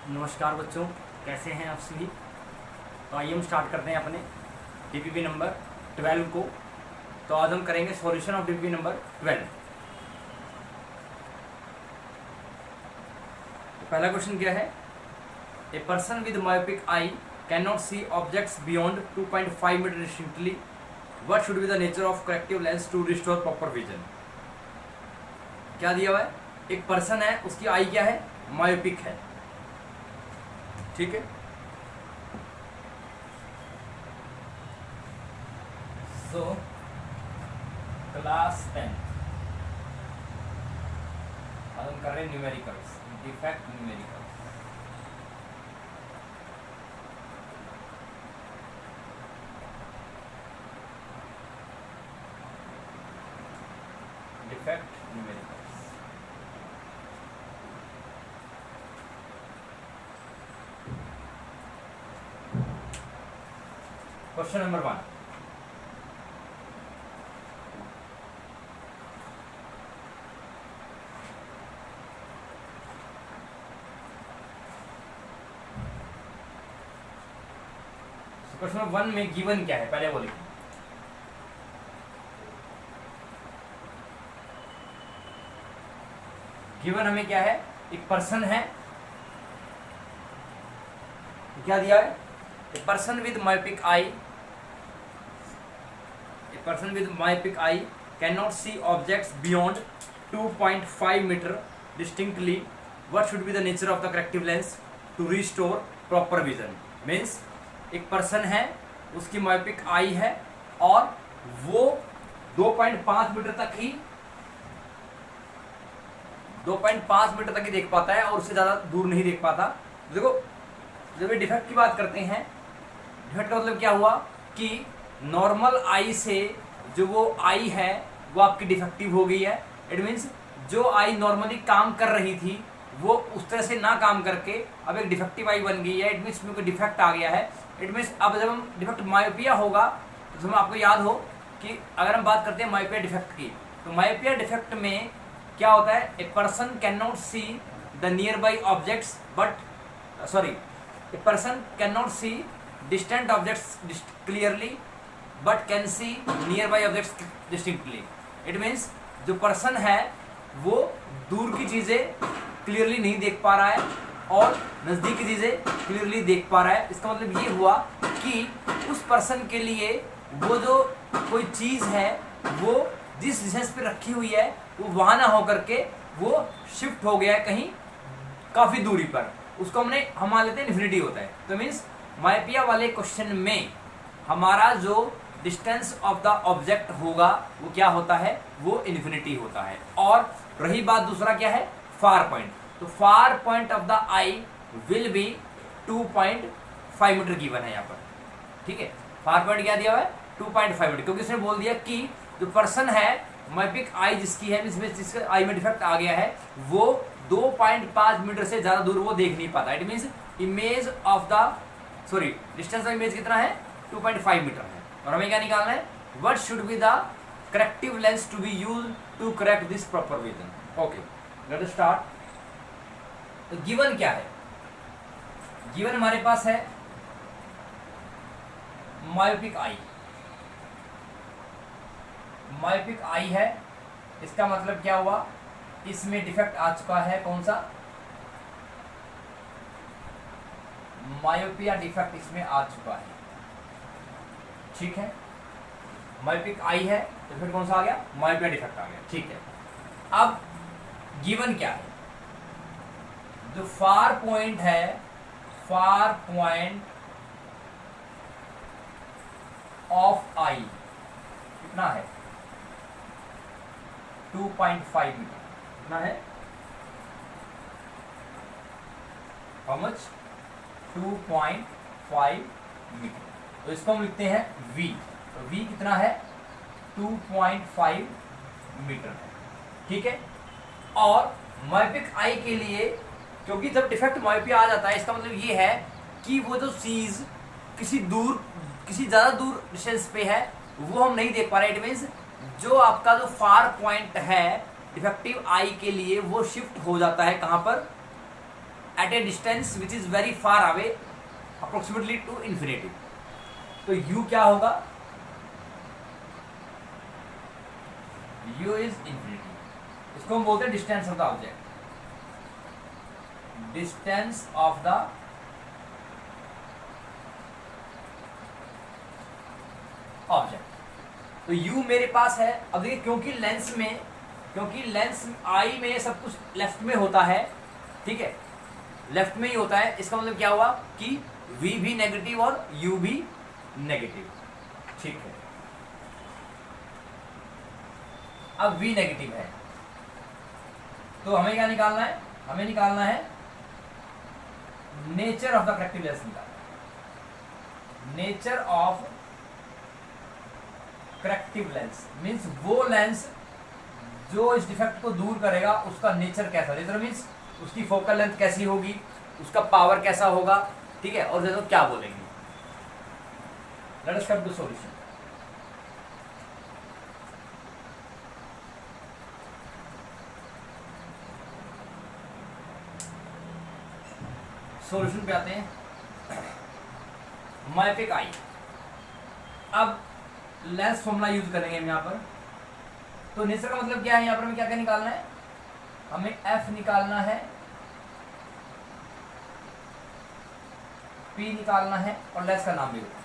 नमस्कार बच्चों, कैसे हैं आप सभी। तो आइए हम स्टार्ट करते हैं अपने डीपीपी नंबर 12 को। तो आज हम करेंगे सॉल्यूशन ऑफ डीपीपी नंबर 12। तो पहला क्वेश्चन क्या है, a person with myopic eye can not see objects beyond 2.5 metre distinctly, what should be the nature of corrective lens to restore proper vision. क्या दिया हुआ है, एक पर्सन है, उसकी आई क्या है, मायोपिक है, ठीक है। सो क्लास 10 आज हम कर रहे हैं numericals, defect numericals. Defect numericals. Question number 1, question number 1 में गिवन क्या है, पहले वो लिखें। गिवन हमें क्या है, एक पर्सन है, क्या दिया है, a person with myopic eye, a person with myopic eye can not see objects beyond 2.5 metre distinctly, what should be the nature of the corrective lens to restore proper vision. Means एक person है, उसकी myopic eye है और वो 2.5 metre तक ही 2.5 metre तक ही देख पाता है और उससे ज़्यादा दूर नहीं देख पाता। देखो, जब ये डिफेक्ट की बात करते हैं, डिफेक्ट का मतलब क्या हुआ कि नॉर्मल आई से जो वो आई है वो आपकी डिफेक्टिव हो गई है। इट मीन्स जो आई नॉर्मली काम कर रही थी वो उस तरह से ना काम करके अब एक डिफेक्टिव आई बन गई है। इट मीन्स में कोई डिफेक्ट आ गया है। इट मीन्स अब जब हम डिफेक्ट मायोपिया होगा तो हम आपको याद हो कि अगर हम बात करते हैं मायोपिया डिफेक्ट की, तो मायोपिया डिफेक्ट में क्या होता है, a person can not see the nearby objects but sorry a person can not C distant objects clearly but can C near by objects distinctly. It means जो person है वो दूर की चीज़ें क्लियरली नहीं देख पा रहा है और नज़दीक की चीज़ें क्लियरली देख पा रहा है। इसका मतलब ये हुआ कि उस पर्सन के लिए वो जो कोई चीज़ है वो जिस डिस्टेंस पे रखी हुई है वो वहाँ ना हो करके वो शिफ्ट हो गया है कहीं काफ़ी दूरी पर, उसको हम मान लेते हैं इन्फिनिटी होता है। तो मीन्स मायोपिया वाले क्वेश्चन में हमारा जो डिस्टेंस ऑफ द ऑब्जेक्ट होगा वो क्या होता है, वो इन्फिनिटी होता है। और रही बात दूसरा क्या है, फार पॉइंट, तो far point of the eye will be 2.5 metre given है यहाँ पर, ठीक है। फार पॉइंट क्या दिया हुआ है, 2.5 मीटर, क्योंकि उसने बोल दिया कि जो पर्सन है मायोपिक आई जिसकी है, जिसके आई में डिफेक्ट आ गया है, वो 2.5 मीटर से ज्यादा दूर वो देख नहीं पाता। It means image of the distance of image कितना है, 2.5 मीटर है। और हमें क्या निकालना है, what should be the corrective lens to be used to correct this proper vision. Okay, let us start. तो गिवन क्या है, गिवन हमारे पास है मायोपिक आई, मायोपिक आई है, इसका मतलब क्या हुआ, इसमें डिफेक्ट आ चुका है, कौन सा, मायोपिया डिफेक्ट इसमें आ चुका है, ठीक है। मायोपिक आई है तो फिर कौन सा आ गया, मायोपिया डिफेक्ट आ गया, ठीक है। अब गिवन क्या है, जो फार पॉइंट है, फार पॉइंट ऑफ आई कितना है, 2.5 मीटर, कितना है, हाउ मच, 2.5 मीटर। तो इसको हम लिखते हैं v, तो v कितना है, 2.5 मीटर है, ठीक है। और मायोपिक आई के लिए, क्योंकि जब डिफेक्ट मायोपिया आ जाता है इसका मतलब ये है कि वो जो चीज़ किसी ज़्यादा दूर डिस्टेंस पे है वो हम नहीं देख पा रहे। इट मीन्स जो आपका जो फार पॉइंट है डिफेक्टिव आई के लिए वो शिफ्ट हो जाता है कहाँ पर, at a distance which is very far away approximately to infinity. तो u क्या होगा, u इज इन्फिनिटी। इसको हम बोलते हैं distance of the object, distance of the object. तो u मेरे पास है। अब देखिए क्योंकि लेंस आई में सब कुछ लेफ्ट में होता है, ठीक है, लेफ्ट में ही होता है, इसका मतलब क्या हुआ कि v भी नेगेटिव और u भी नेगेटिव, ठीक है। अब v नेगेटिव है तो हमें क्या निकालना है, हमें निकालना है nature of the corrective lens निकालना। Nature of corrective lens means वो लेंस जो इस डिफेक्ट को दूर करेगा उसका नेचर कैसा, नेचर मीन्स उसकी फोकल लेंथ कैसी होगी, उसका पावर कैसा होगा, ठीक है, और जैसे क्या बोलेंगे। Let us come to solution. Solution पे आते हैं। मायोपिक आई, अब लेंस फॉर्मूला यूज करेंगे हम यहाँ पर। तो नेचर का मतलब क्या है, यहाँ पर हमें क्या क्या निकालना है, हमें f निकालना है, p निकालना है और लेंस का नाम भी होगा।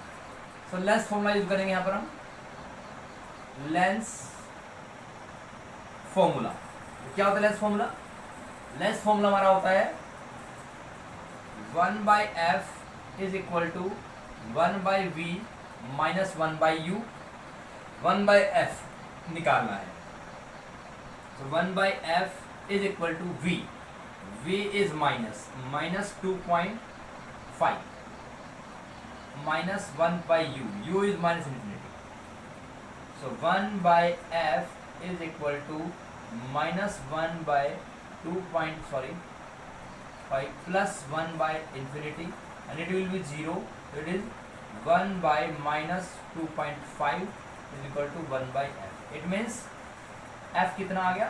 सो लेंस फॉर्मूला यूज करेंगे यहाँ पर हम, लेंस फॉर्मूला। क्या होता है लेंस फॉर्मूला, लेंस फॉर्मूला हमारा होता है 1/f is equal to 1/v minus 1/u। 1/f निकालना है, तो 1/f is equal to v, v is minus 2.5 minus 1/u, u is minus infinity. So 1/f is equal to minus 1/2.5 plus 1/infinity and it will be 0. It is 1/-2.5 is equal to 1/f. It means f कितना आ गया,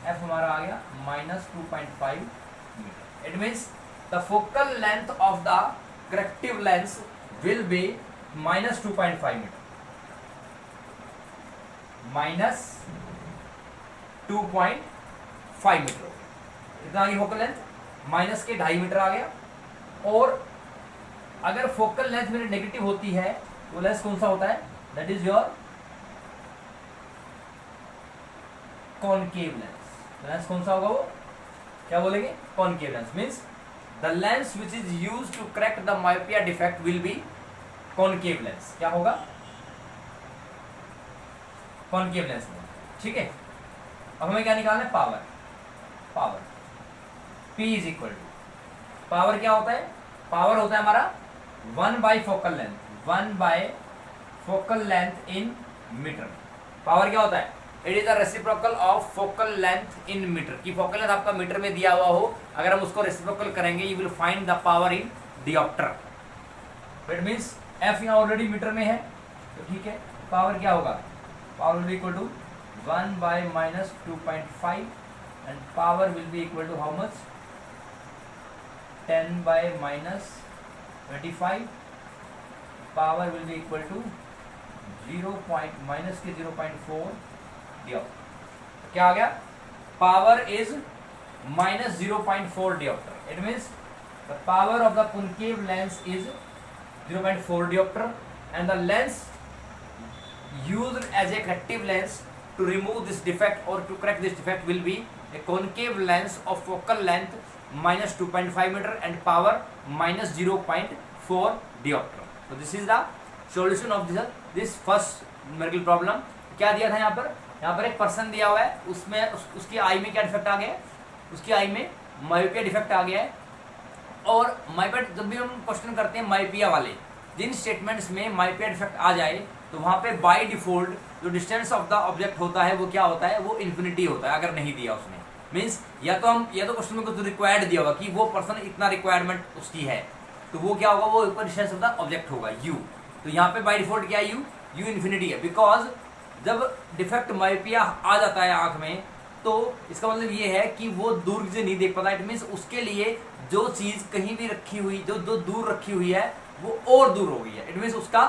f हमारा आ गया -2.5 metre. It means the focal length of the corrective lens will be -2.5 metre, -2.5 metre. कितना आ गया focal length, minus के 2.5 metre आ गया। और अगर फोकल लेंथ मेरी नेगेटिव होती है तो लेंस कौन सा होता है, that is your concave lens. Lens कौन सा होगा, वो क्या बोलेंगे, concave lens. Means the lens which is used to correct the myopia defect will be concave lens. क्या होगा, कॉनकेव लेंस, ठीक है। अब हमें क्या निकालना है, power. Power P is equal to, power क्या होता है, पावर होता है हमारा focal length, focal length in metre. Power क्या होता है, it is the reciprocal of focal length in metre. की फोकल लेंथ आपका मीटर में दिया हुआ हो, अगर हम उसको रेसिप्रोकल करेंगे you will find the power in dioptre. It means f यहाँ ऑलरेडी मीटर में है, तो ठीक है, पावर क्या होगा, power will be equal to 1/-2.5 and power will be equal to how much, 10/-25। power will be equal to 0.-0.4 diopter। क्या आ गया, power is -0.4 diopter। it means the power of the concave lens is 0.4 diopter and the lens used as a corrective lens to remove this defect or to correct this defect will be a concave lens of focal length -2.5 meter and power -0.4 diopter। So this is the solution of this first numerical problem। क्या दिया था यहाँ पर एक person दिया हुआ है, उसमें उसकी आई में क्या डिफेक्ट आ गया है, उसकी आई में मायोपिया डिफेक्ट आ गया है। और मायोपिया जब भी हम क्वेश्चन करते हैं मायोपिया वाले, जिन स्टेटमेंट्स में मायोपिया डिफेक्ट आ जाए तो वहाँ पे बाय डिफॉल्ट जो डिस्टेंस ऑफ द ऑब्जेक्ट होता है वो क्या होता है, वो इन्फिनिटी होता है। अगर नहीं दिया उसने, मीन्स या तो क्वेश्चन में कुछ रिक्वायर्ड दिया होगा कि वो पर्सन इतना रिक्वायरमेंट उसकी है, तो वो क्या होगा, वो डिस्टेंस ऑफ द ऑब्जेक्ट होगा u। तो यहाँ पे बाय डिफॉल्ट क्या है, u इन्फिनिटी है। बिकॉज जब डिफेक्ट मायोपिया आ जाता है आंख में तो इसका मतलब ये है कि वो दूर से नहीं देख पाता। इट मीन्स उसके लिए जो चीज कहीं भी रखी हुई, जो दूर रखी हुई है वो और दूर हो गई है। इट मीन्स उसका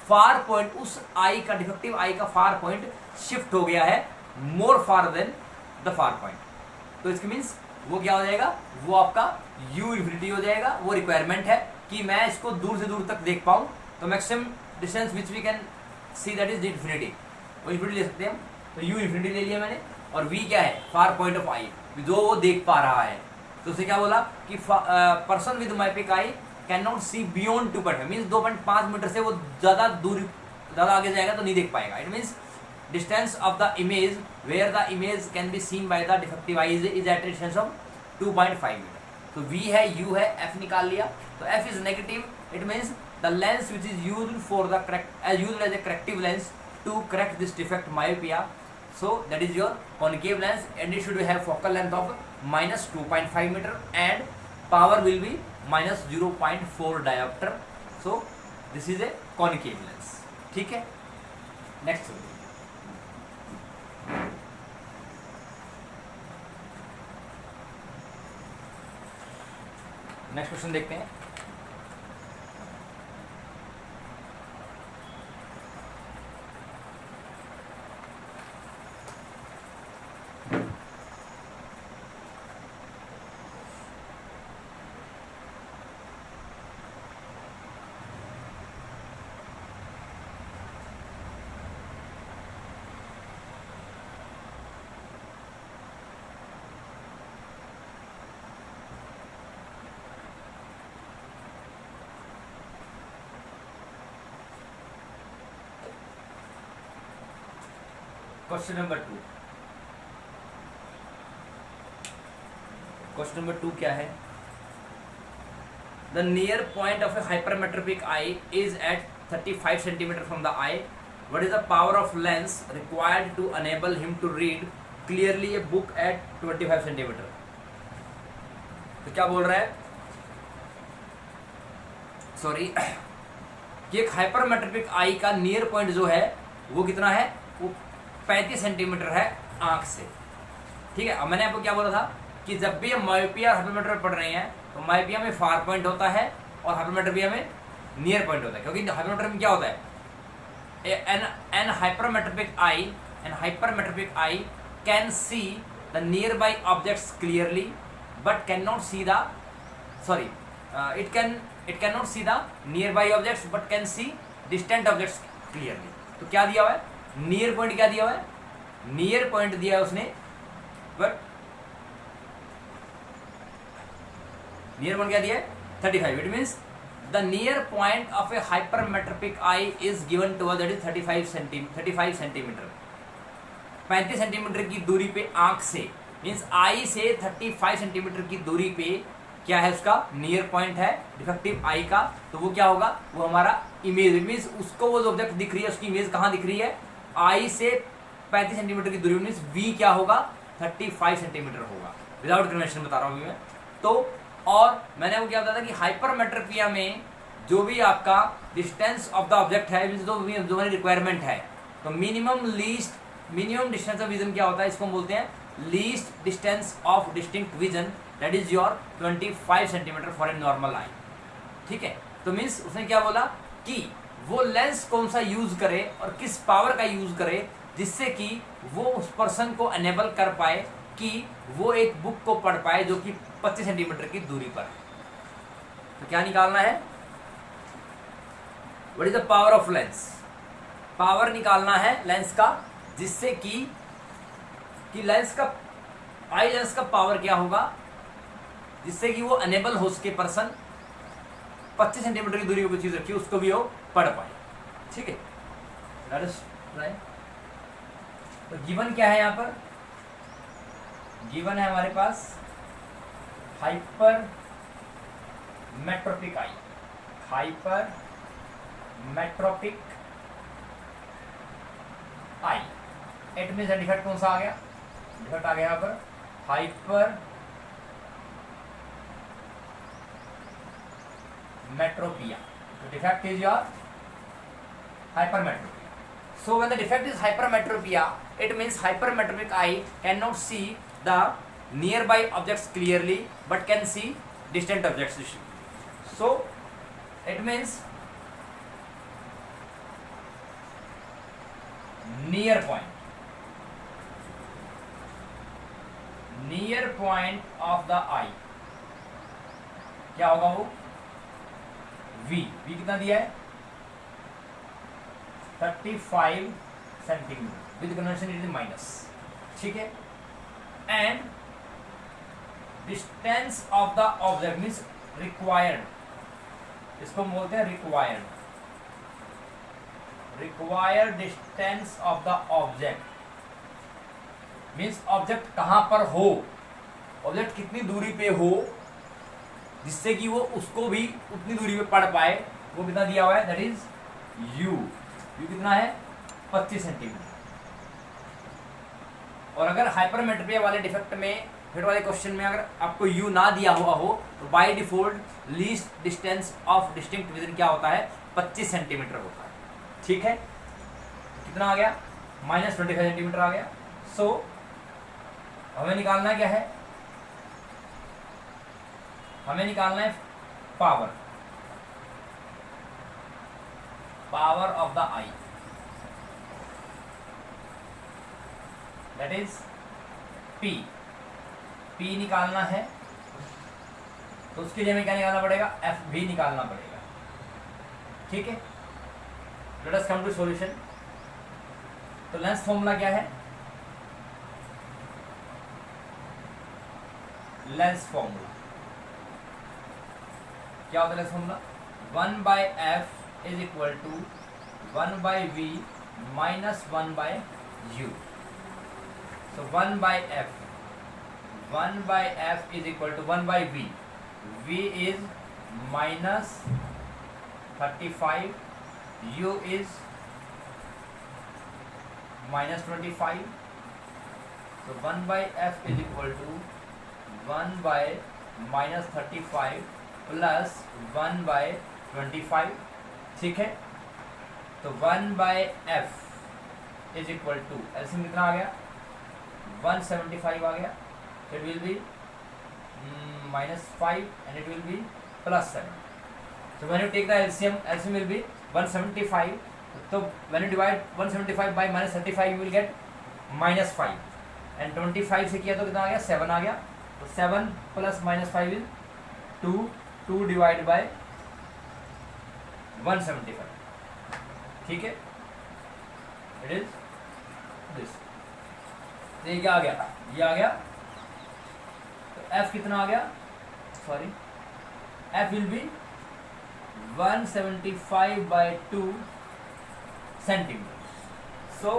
फार पॉइंट, उस आई का, डिफेक्टिव आई का फार पॉइंट शिफ्ट हो गया है मोर फार देन द फार पॉइंट। तो इसके मीन्स वो क्या हो जाएगा, वो आपका u इन्फिनिटी हो जाएगा। वो रिक्वायरमेंट है कि मैं इसको दूर से दूर तक देख पाऊं, तो maximum distance which we can see that is infinity, वो इन्फिनिटी ले सकते हैं हम। तो u इन्फिनिटी ले लिया मैंने, और v क्या है, फार पॉइंट ऑफ आई, जो वो देख पा रहा है। तो उसे क्या बोला कि person with myopic eye can not see beyond 2.5, means 2.5 metre से वो ज़्यादा आगे जाएगा तो नहीं देख पाएगा। It means distance of the image where the image can be seen by the defective eye is at a distance of 2.5 meter. तो v है, u है, f निकाल लिया। तो f is negative, it means the lens which is used for the used as a corrective lens to correct this defect myopia. So that is your concave lens, and it should have focal length of minus 2.5 meter and power will be minus 0.4 diopter. So this is a concave lens. ठीक है, next question देखते हैं। Question number 2, question number 2 क्या है? The near point of a hypermetropic eye is at 35 centimetre from the eye. What is the power of lens required to enable him to read clearly a book at 25 centimetre? तो क्या बोल रहा है, sorry, कि एक hypermetropic आई का near point जो है वो कितना है, वो 35 सेंटीमीटर है आंख से। ठीक है, अब मैंने आपको क्या बोला था कि जब भी हम मायोपिया और हाइपरमेट्रोपिया पढ़ रहे हैं तो मायोपिया में फार पॉइंट होता है और हाइपरमेट्रोपिया में नियर पॉइंट होता है। क्योंकि हाइपरमेट्रोपिया में क्या होता है, an hypermetropic eye can see the nearby objects clearly but can not see the, sorry, it can not see the nearby objects but can see distant objects clearly. तो क्या दिया हुआ है, near point क्या दिया हुआ है, near point दिया है उसने, बट नियर पॉइंट क्या दिया है 35। It means the near point of a hypermetropic eye is given to that is 35 centimetre, 35 centimetre की दूरी पे आंख से, मीन्स आई से 35 सेंटीमीटर की दूरी पे क्या है, उसका नियर पॉइंट है डिफेक्टिव आई का। तो वो क्या होगा, वो हमारा इमेज, मीन्स उसको वो जो ऑब्जेक्ट दिख रही है उसकी इमेज कहाँ दिख रही है, आई से 35 सेंटीमीटर की दूरी, मीन्स वी क्या होगा, 35 सेंटीमीटर होगा। विदाउट कन्वेंशन बता रहा हूँ मैं। तो और मैंने वो क्या बताया था कि हाइपरमेट्रोपिया में जो भी आपका डिस्टेंस ऑफ द ऑब्जेक्ट है, जो मेरी रिक्वायरमेंट है, तो मिनिमम डिस्टेंस ऑफ विजन क्या होता है, इसको हम बोलते हैं least distance of distinct vision, that is your 25 centimetre for a normal eye. ठीक है, तो मीन्स उसने क्या बोला कि वो लेंस कौन सा यूज करे और किस पावर का यूज करे जिससे कि वो उस पर्सन को एनेबल कर पाए कि वो एक बुक को पढ़ पाए जो कि 25 सेंटीमीटर की दूरी पर है। तो क्या निकालना है, what is the power of lens, power निकालना है लेंस का, जिससे कि लेंस का, आई लेंस का पावर क्या होगा जिससे कि वो अनेबल हो सके पर्सन 25 सेंटीमीटर की दूरी पर चीज रखी उसको भी वो पढ़ पाए। ठीक है, तो गिवन क्या है यहाँ पर, गिवन है हमारे पास हाइपर मेट्रोपिक आई, हाइपर मेट्रोपिक आई, एट मीन्स डिफेक्ट कौन सा आ गया, डिफेक्ट आ गया यहाँ पर हाइपर मेट्रोपिया। तो defect is your hypermetropia. So when the defect is hypermetropia, it means hypermetropic eye cannot see the nearby objects clearly but can see distant objects. So it means near point of the eye क्या होगा वो V कितना दिया है 35 centimetre with convention it is minus, ठीक है। And distance of the object means required, इसको बोलते हैं required distance of the object means object कहां पर हो, ऑब्जेक्ट कितनी दूरी पे हो जिससे कि वो उसको भी उतनी दूरी पे पढ़ पाए, वो कितना दिया हुआ है, दैट इज यू कितना है 25 सेंटीमीटर। और अगर हाइपरमेट्रोपिया वाले डिफेक्ट में फिर वाले क्वेश्चन में अगर आपको यू ना दिया हुआ हो तो by default least distance of distinct vision क्या होता है 25 सेंटीमीटर होता है, ठीक है। कितना आ गया -25 सेंटीमीटर आ गया। सो हमें निकालना क्या है, हमें निकालना है power of the eye, that is P निकालना है तो उसके लिए हमें क्या निकालना पड़ेगा, FV निकालना पड़ेगा, ठीक है। Let us come to solution. तो लेंस फॉर्मूला क्या है, लेंस फॉर्मूला क्या होता है, lens formula 1/f is equal to 1/v minus 1/u। So 1/f is equal to 1/v. V is -35, u is -25. So 1/f is equal to 1/-35 plus 1/25, ठीक है। तो 1/f is equal to LCM कितना आ गया 175 आ गया, it will B -5 and it will be +7. So when you take the LCM will be 175. So when you divide 175 by -35 you will get -5 and 25 से किया तो कितना आ गया 7 आ गया। तो 7 + -5 is 2 डिवाइड बाय 175, ठीक है। इट इज दिस, ये क्या आ गया, ये आ गया। तो F कितना आ गया, sorry F will B 175/2 centimetre. So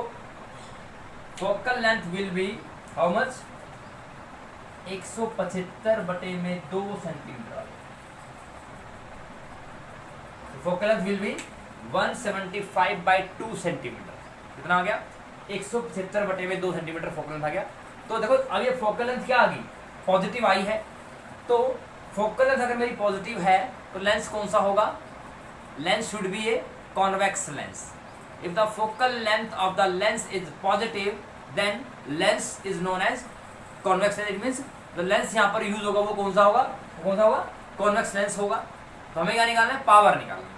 focal length will B how much, 175/2 centimetre. Focal length will B 175/2 centimetre. कितना आ गया 175/2 सेंटीमीटर फोकल लेंथ आ गया। तो देखो अब ये फोकल लेंथ क्या आ गई, पॉजिटिव आई है। तो फोकल लेंथ अगर मेरी पॉजिटिव है तो लेंस कौन सा होगा, lens should be a convex lens. If the focal length of the lens is positive then lens is known as convex lens. It means the lens यहाँ पर यूज होगा वो कौन सा होगा, कॉन्वेक्स लेंस होगा। तो हमें क्या निकालना है, पावर निकालना है,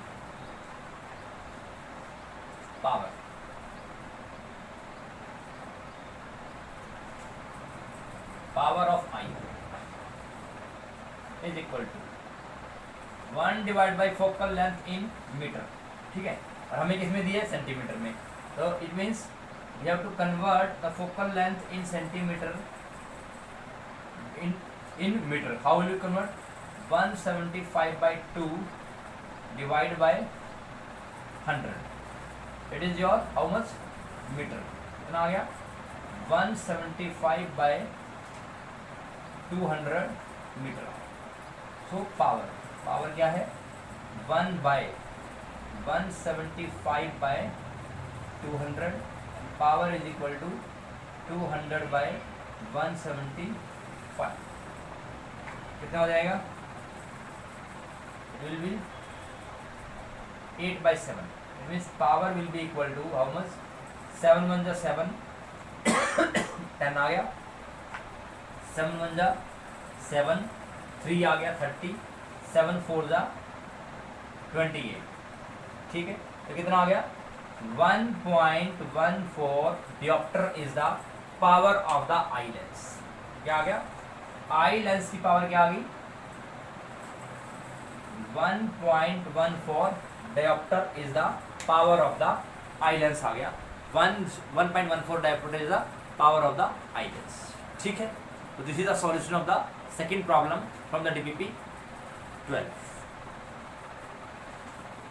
power of eye is equal to 1 divide by focal length in metre, ठीक है। और हमें किसमें दिया है, सेंटीमीटर में। तो it means we have to convert the focal length in centimetre in meter. How will you convert 175/2 divide by 100? It is your how much, meter. कितना आ गया 175/200 मीटर। सो पावर क्या है 1/175/200, पावर इज इक्वल टू 200/175। कितना हो जाएगा, it will be 8/7। It means power will be equal to how much 7 1 जा 7 10 आ गया, 7 1 जा 7 3 आ गया 30, 7 4 जा 28, ठीक है। तो कितना आ गया 1.14 diopter is the power of the eye lens. क्या आ गया, आई लेंस की पावर क्या आ गई 1.14 diopter is the power of the eye lens आ गया। 1.14 diopter is the power of the eye lens, ठीक है। तो this is the solution of the second problem from the DPP 12.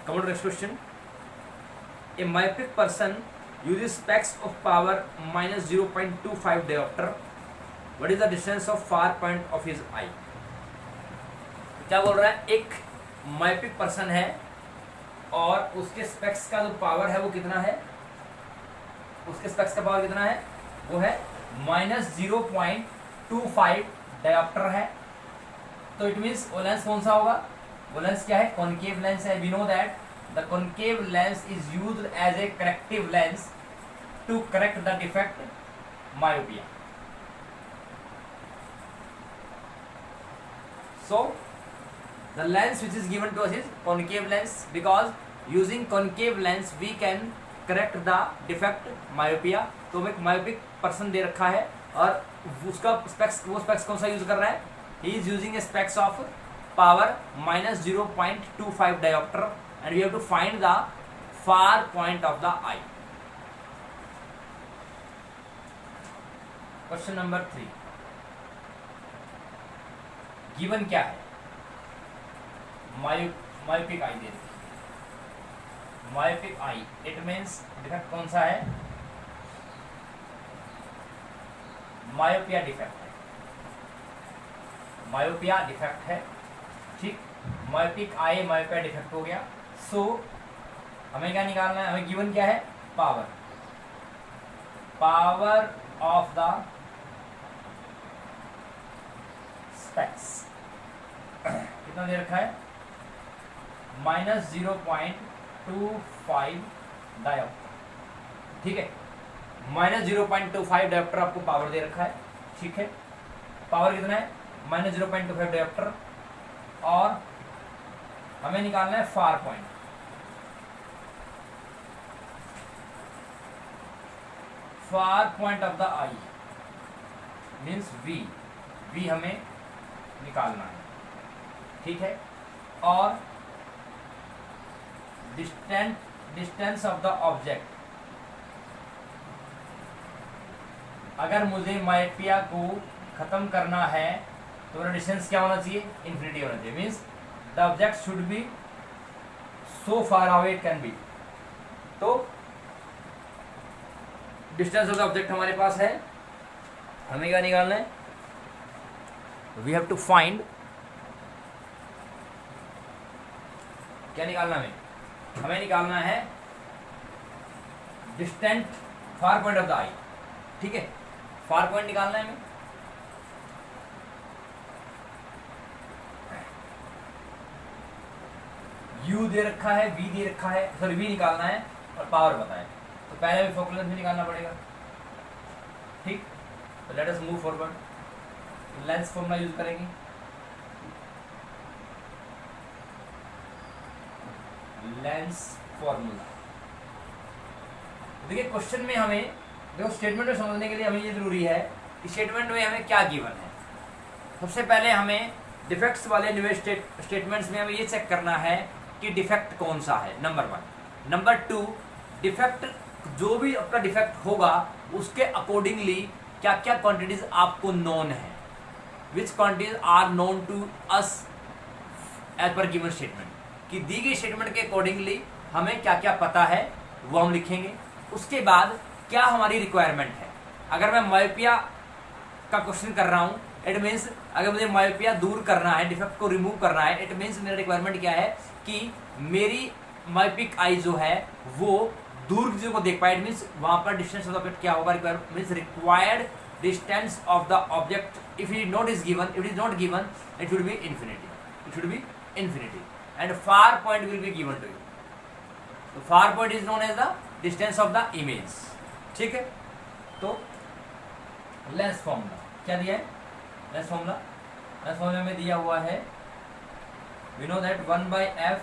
Come on to next question. A myopic person uses specs of power minus 0.25 diopter. What is the distance of far point of his eye? क्या बोल रहा है, एक myopic person है और उसके specs का जो पावर है वो कितना है, उसके स्पेक्स का पावर कितना है, वो है -0.25 डायोप्टर है। तो इट मीन्स वो लेंस कौन सा होगा, वो लेंस क्या है, कॉनकेव लेंस है। We know that the concave lens is used as a corrective lens to correct the defect myopia. So the lens which is given to us is concave lens, because using concave lens we can correct the defect myopia। तो एक myopic person दे रखा है और उसका specs, वो specs कौन सा use कर रहा है, he is using a specs of power -0.25 diopter and we have to find the far point of the eye. Question number 3, given क्या है, मायोपिक आई दे रखी, myopic eye, it means defect कौन सा है, मायोपिया डिफेक्ट है, myopia defect है, ठीक। Myopic eye myopia defect हो गया। सो हमें क्या निकालना है, हमें गिवन क्या है, power, power of the specs कितना दे रखा है, -0.25 डायोप्टर, ठीक है। -0.25 डायोप्टर आपको पावर दे रखा है, ठीक है। पावर कितना है, -0.25 डायोप्टर, और हमें निकालना है far point. Far point of the eye means we, V हमें निकालना है, ठीक है। और डिस्टेंस ऑफ द ऑब्जेक्ट, अगर मुझे मायोपिया को खत्म करना है तो मेरा डिस्टेंस क्या होना चाहिए, इन्फिनिटी होना चाहिए। Means the object should be so far away it can be. तो डिस्टेंस ऑफ द ऑब्जेक्ट हमारे पास है, हमें क्या निकालना है, वी हैव टू फाइंड, क्या निकालना है, हमें निकालना है distant far point of the eye, ठीक है। फार पॉइंट निकालना है हमें, यू दे रखा है, वी दे रखा है, सॉरी वी निकालना है और पावर बताएं। तो पहले भी फोकल लेंथ भी निकालना पड़ेगा, ठीक। तो let us move forward, lens formula use करेंगे, लेंस फॉर्मूला। देखिए क्वेश्चन में हमें, देखो स्टेटमेंट में समझने के लिए हमें ये जरूरी है कि स्टेटमेंट में हमें क्या गिवन है। सबसे पहले हमें डिफेक्ट्स वाले न्यू स्टेटमेंट्स में हमें ये चेक करना है कि डिफेक्ट कौन सा है, नंबर 1। नंबर 2, डिफेक्ट जो भी आपका डिफेक्ट होगा उसके अकॉर्डिंगली क्या क्या क्वांटिटीज आपको नोन है, which quantities are known to us as per given statement, कि दी गई स्टेटमेंट के अकॉर्डिंगली हमें क्या क्या पता है वो हम लिखेंगे। उसके बाद क्या हमारी रिक्वायरमेंट है, अगर मैं मायोपिया का क्वेश्चन कर रहा हूँ, इट मीन्स अगर मुझे मायोपिया दूर करना है, डिफेक्ट को रिमूव करना है, इट मीन्स मेरा रिक्वायरमेंट क्या है कि मेरी मायोपिक आई जो है वो दूर चीजों को देख पाए। इट मीन्स वहां पर डिस्टेंस ऑफ द ऑब्जेक्ट क्या होगा, means required distance of the object if it not is given, it is not given, it should be infinity, it should be infinity and far point will be given to you. तो far point is known as the distance of the image, ठीक है, तो lens formula क्या दिया है, lens formula में दिया हुआ है, we know that 1/f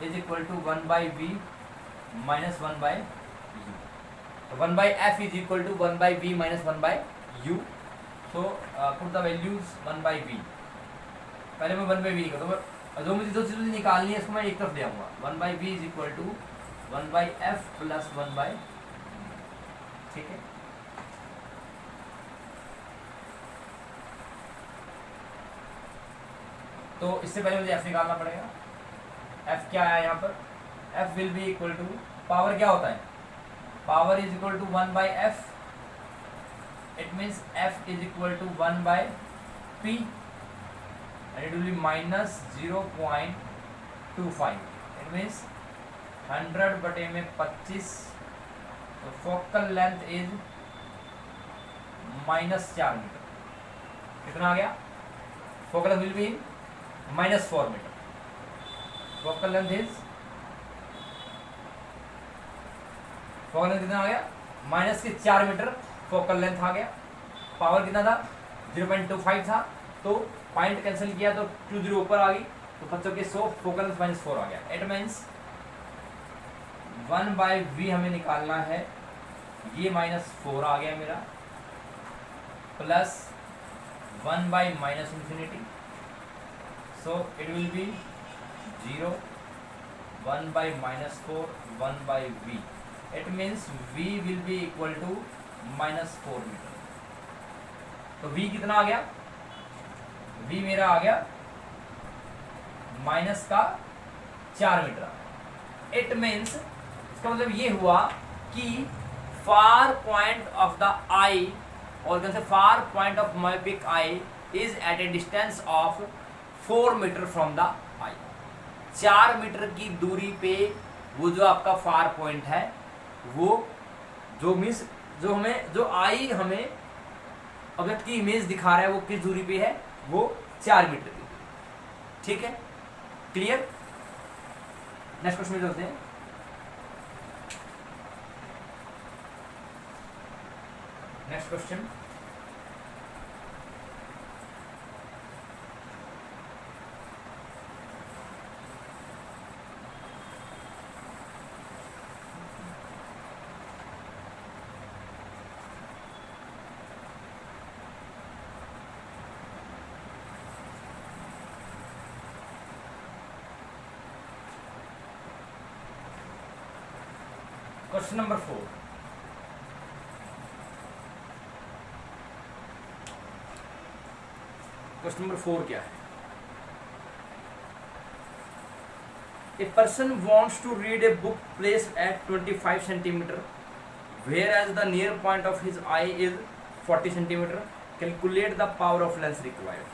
is equal to 1/v minus 1/u, 1/f is equal to 1/v minus 1/u, so put the values 1/v, पहले मैं 1/v निकालता हूँ, जो मुझे दो चीज़ें निकालनी है इसको मैं एक तरफ ले आऊँगा, 1/v is equal to 1/f plus 1/, ठीक है, तो इससे पहले मुझे f निकालना पड़ेगा, f क्या आया यहाँ पर, f will be equal to, power क्या होता है, power is equal to 1/f, it means f is equal to 1/p and it will be minus 0.25, it means 100 बटे में 25, तो फोकल लेंथ इज -4 मीटर, कितना आ गया, focal length will be -4 metre, focal length is, focal length कितना आ गया, -4 metre focal length आ गया, पावर कितना था 0.25 था, तो पॉइंट कैंसिल किया तो 20 ऊपर आ गई, तो बच्चों के 100 फोकल लेंथ -4 आ गया, इट मीन्स 1/v हमें निकालना है, ये -4 आ गया मेरा, plus 1/-, so it will be 0, 1/-4, 1/v, it means v will be equal to -4 metre, तो v कितना आ गया, v मेरा आ गया -4 मीटर, इट मीन्स इसका मतलब ये हुआ कि far point of the eye, और कैसे far point of myopic eye is at a distance of 4 metre from the eye, 4 metre की दूरी पे वो जो आपका फार पॉइंट है, वो जो मीन्स जो आई हमें ऑब्जेक्ट की इमेज दिखा रहा है वो किस दूरी पे है, वो 4 मीटर की, ठीक है, क्लियर। नेक्स्ट क्वेश्चन में चलते हैं, next question, question number 4, question number 4 क्या है, a person wants to read a book placed at 25 centimetre whereas the near point of his eye is 40 centimetre, calculate the power of lens required.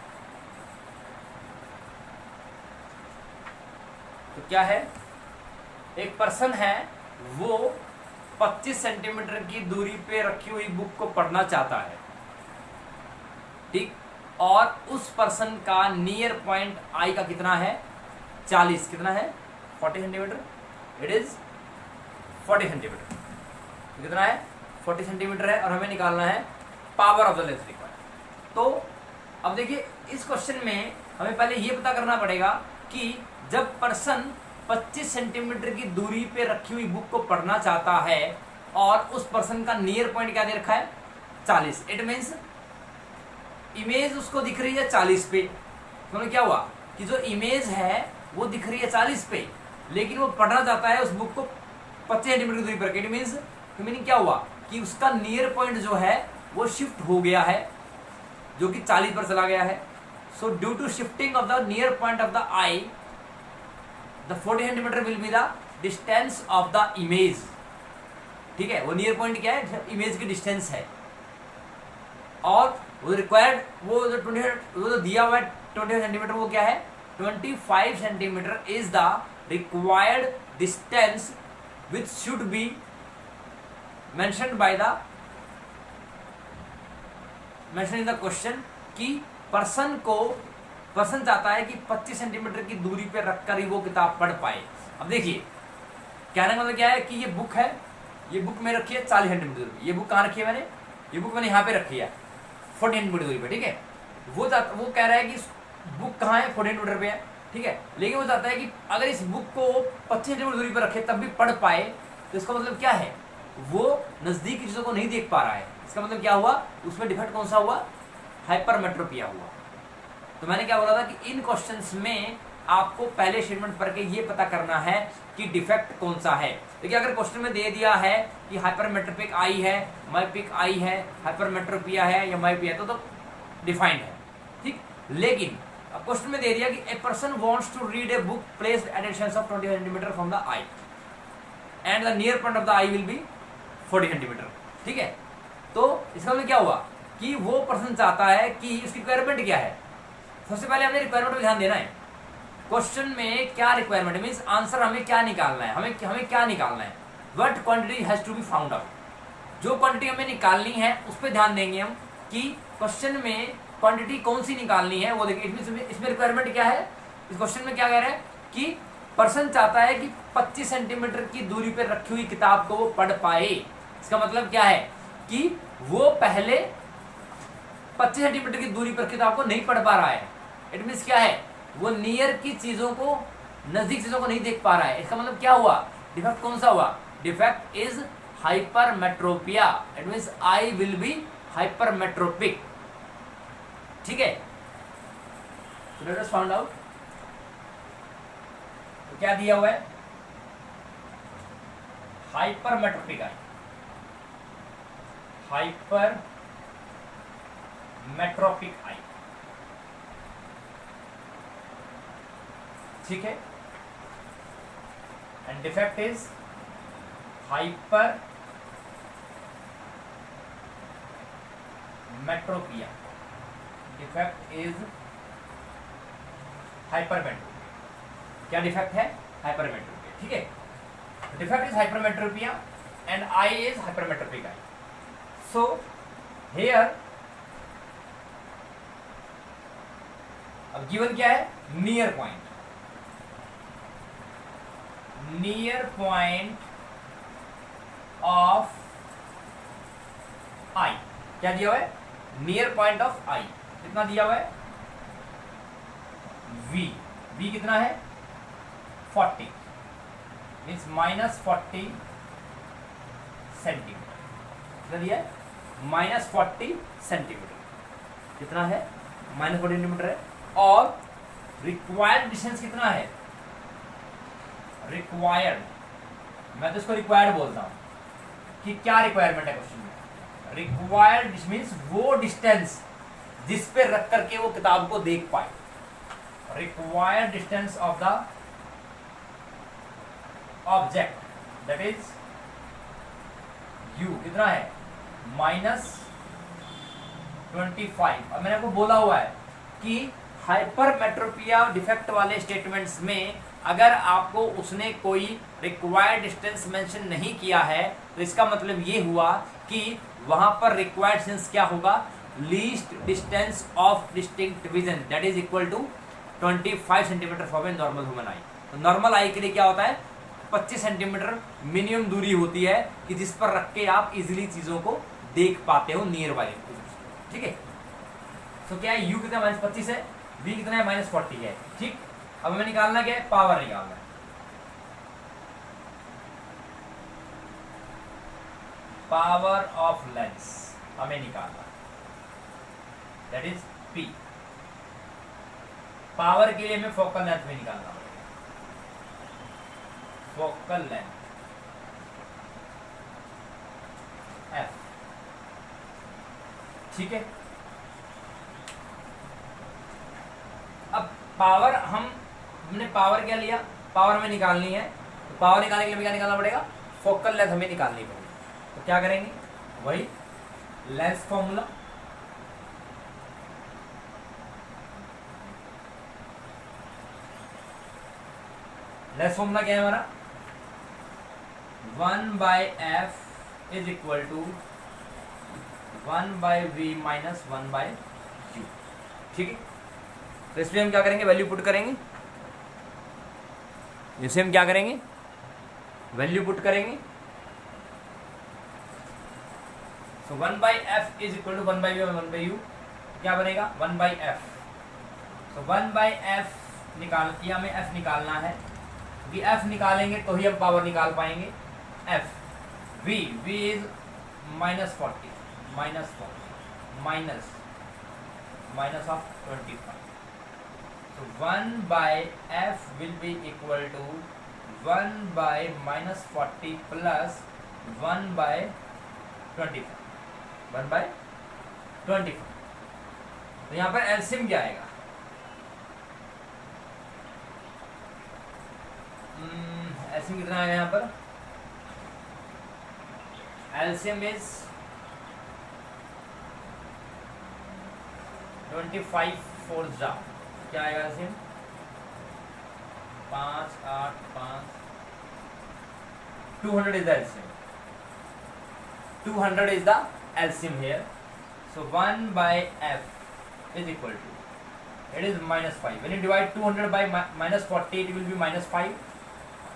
तो क्या है, एक person है वो 25 centimetre की दूरी पे रखी हुई बुक को पढ़ना चाहता है, ठीक, और उस पर्सन का नियर पॉइंट आई का कितना है 40, कितना है 40 सेंटीमीटर, इट इज 40 सेंटीमीटर, कितना है 40 सेंटीमीटर है, और हमें निकालना है power of the lens required. तो अब देखिए इस क्वेश्चन में हमें पहले ये पता करना पड़ेगा कि जब पर्सन 25 सेंटीमीटर की दूरी पे रखी हुई बुक को पढ़ना चाहता है और उस पर्सन का नियर पॉइंट क्या दे रखा है 40, इट मीन्स इमेज उसको दिख रही है 40 पे, तो क्या हुआ कि जो इमेज है वो दिख रही है 40 पे, लेकिन वो पढ़ना चाहता है उस बुक को 25 सेंटीमीटर की दूरी पर, इट मीन्स मीनिंग क्या हुआ कि उसका नियर पॉइंट जो है वो शिफ्ट हो गया है, जो कि 40 पर चला गया है। So due to shifting of the near point of the eye, the 40 centimetre will be the distance of the image, ठीक है, वो नियर पॉइंट क्या है, इमेज की डिस्टेंस है, और वो रिक्वायर्ड वो जो दिया हुआ है 25 सेंटीमीटर वो क्या है 25 centimetre is the required distance which should be mentioned by the mention in the question, कि पर्सन चाहता है कि 25 सेंटीमीटर की दूरी पे रखकर ही वो किताब पढ़ पाए। अब देखिए कहने का मतलब क्या है कि ये बुक है ये बुक में रखी है 40 सेंटीमीटर दूरी पे। ये बुक कहाँ रखी है मैंने? ये बुक मैंने यहाँ पे रखी है 40 सेंटीमीटर दूरी पे, ठीक है। वो कह रहा है कि बुक कहाँ है? 40 सेंटीमीटर पे है, ठीक है। लेकिन वो चाहता है कि अगर इस बुक को 25 सेंटीमीटर दूरी पर रखे तब भी पढ़ पाए, तो इसका मतलब क्या है? वो नजदीक की चीजों को नहीं देख पा रहा है। इसका मतलब क्या हुआ? उसमें डिफेक्ट कौन सा हुआ? हाइपरमेट्रोपिया हुआ। तो मैंने क्या बोला था कि इन क्वेश्चंस में आपको पहले स्टेटमेंट पढ़ के ये पता करना है कि डिफेक्ट कौन सा है। देखिए अगर क्वेश्चन में दे दिया है कि हाइपरमेट्रोपिक आई है, मायोपिक आई है, हाइपरमेट्रोपिया है या मायोपिया है, तो डिफाइंड है, ठीक। लेकिन अब क्वेश्चन में दे दिया कि a person wants to read a book placed at a distance of 20 centimetre from the eye and the near point of the eye will be 40 centimetre, ठीक है। तो इसका मतलब क्या हुआ कि वो पर्सन चाहता है कि उसकी रिक्वायरमेंट क्या है। सबसे पहले हमें रिक्वायरमेंट पर ध्यान देना है। क्वेश्चन में क्या रिक्वायरमेंट मीन्स आंसर हमें क्या निकालना है, हमें क्या निकालना है। What quantity has to be found out. जो क्वांटिटी हमें निकालनी है उस पर ध्यान देंगे हम कि क्वेश्चन में क्वांटिटी कौन सी निकालनी है वो देखिए। इसमें रिक्वायरमेंट क्या है? इस क्वेश्चन में क्या कह रहे हैं कि पर्सन चाहता है कि 25 सेंटीमीटर की दूरी पर रखी हुई किताब को वो पढ़ पाए। इसका मतलब क्या है कि वो पहले 25 सेंटीमीटर की दूरी पर किताब को नहीं पढ़ पा रहा है। इट मीन्स क्या है? वो नियर की चीजों को, नजदीक चीजों को नहीं देख पा रहा है। इसका मतलब क्या हुआ? डिफेक्ट कौन सा हुआ? Defect is hypermetropia. It means I will B hypermetropic, ठीक है। तो लेट अस फाइंड आउट। तो क्या दिया हुआ है? हाइपरमेट्रोपिक आई, हाइपरमेट्रोपिक आई, ठीक है। And defect is hypermetropia. Defect is hypermetropia. क्या डिफेक्ट है? हाइपरमेट्रोपिया, ठीक है। Defect is hypermetropia and eye is hypermetropic eye. So here अब गिवन क्या है? Near point, near point of eye. क्या दिया हुआ है? Near point of eye. कितना दिया हुआ है? v। v कितना है? 40 मीन्स -40 सेंटीमीटर। कितना दिया है? -40 सेंटीमीटर। कितना है? -40 सेंटीमीटर है। और रिक्वायर्ड डिस्टेंस कितना है? रिक्वायर्ड, मैं तो इसको रिक्वायर्ड बोलता हूं कि क्या रिक्वायरमेंट है क्वेश्चन में। रिक्वायर्ड मीन्स वो डिस्टेंस जिस पे रख करके वो किताब को देख पाए। Required distance of the object that is u कितना है? -25। अब मैंने आपको बोला हुआ है कि हाइपरमेट्रोपिया डिफेक्ट वाले स्टेटमेंट्स में अगर आपको उसने कोई रिक्वायर्ड डिस्टेंस मेंशन नहीं किया है तो इसका मतलब ये हुआ कि वहां पर रिक्वायर्ड डिस्टेंस क्या होगा? Least distance of distinct vision that is equal to 25 centimetre for a normal human eye. तो नॉर्मल आई के लिए क्या होता है? 25 सेंटीमीटर मिनिमम दूरी होती है कि जिस पर रख के आप इजिली चीजों को देख पाते हो नियर वाले, ठीक है। तो क्या है? u कितना? -25 है। v कितना है? -40 है, ठीक। अब हमें निकालना क्या है? पावर निकालना है। पावर ऑफ लेंस हमें निकालना है, दैट इज p। पावर के लिए हमें फोकल लेंथ में निकालना पड़ेगा। फोकल लेंथ f, ठीक है। अब पावर हमने पावर क्या लिया? पावर हमें निकालनी है। तो पावर निकालने के लिए क्या निकालना पड़ेगा? फोकल लेंथ हमें निकालनी पड़ेगी। तो क्या करेंगे? वही लेंस फॉर्मूला, लेंस फॉर्मूला क्या है हमारा? 1/f is equal to 1/v minus 1/u, ठीक है। तो इसलिए हम क्या करेंगे? वैल्यू पुट करेंगे। इसे हम क्या करेंगे? वैल्यू पुट करेंगे। सो 1/f is equal to 1/u और 1/u क्या बनेगा 1/f। सो 1/f निकाल किया, हमें f निकालना है क्योंकि f निकालेंगे तो ही हम पावर निकाल पाएंगे। f v is -40 minus of 25। So 1/f will be equal to 1/-40 plus 1/25। 1/25। तो यहाँ पर एलसीएम क्या आएगा? एलसीएम कितना आएगा यहाँ पर? एलसीएम इज 25 4 जा क्या आएगा LCM? 5 8 5 200 is the LCM. 200 is the LCM here. So 1/f is equal to, it is -5. When you divide 200 by -40 it will be -5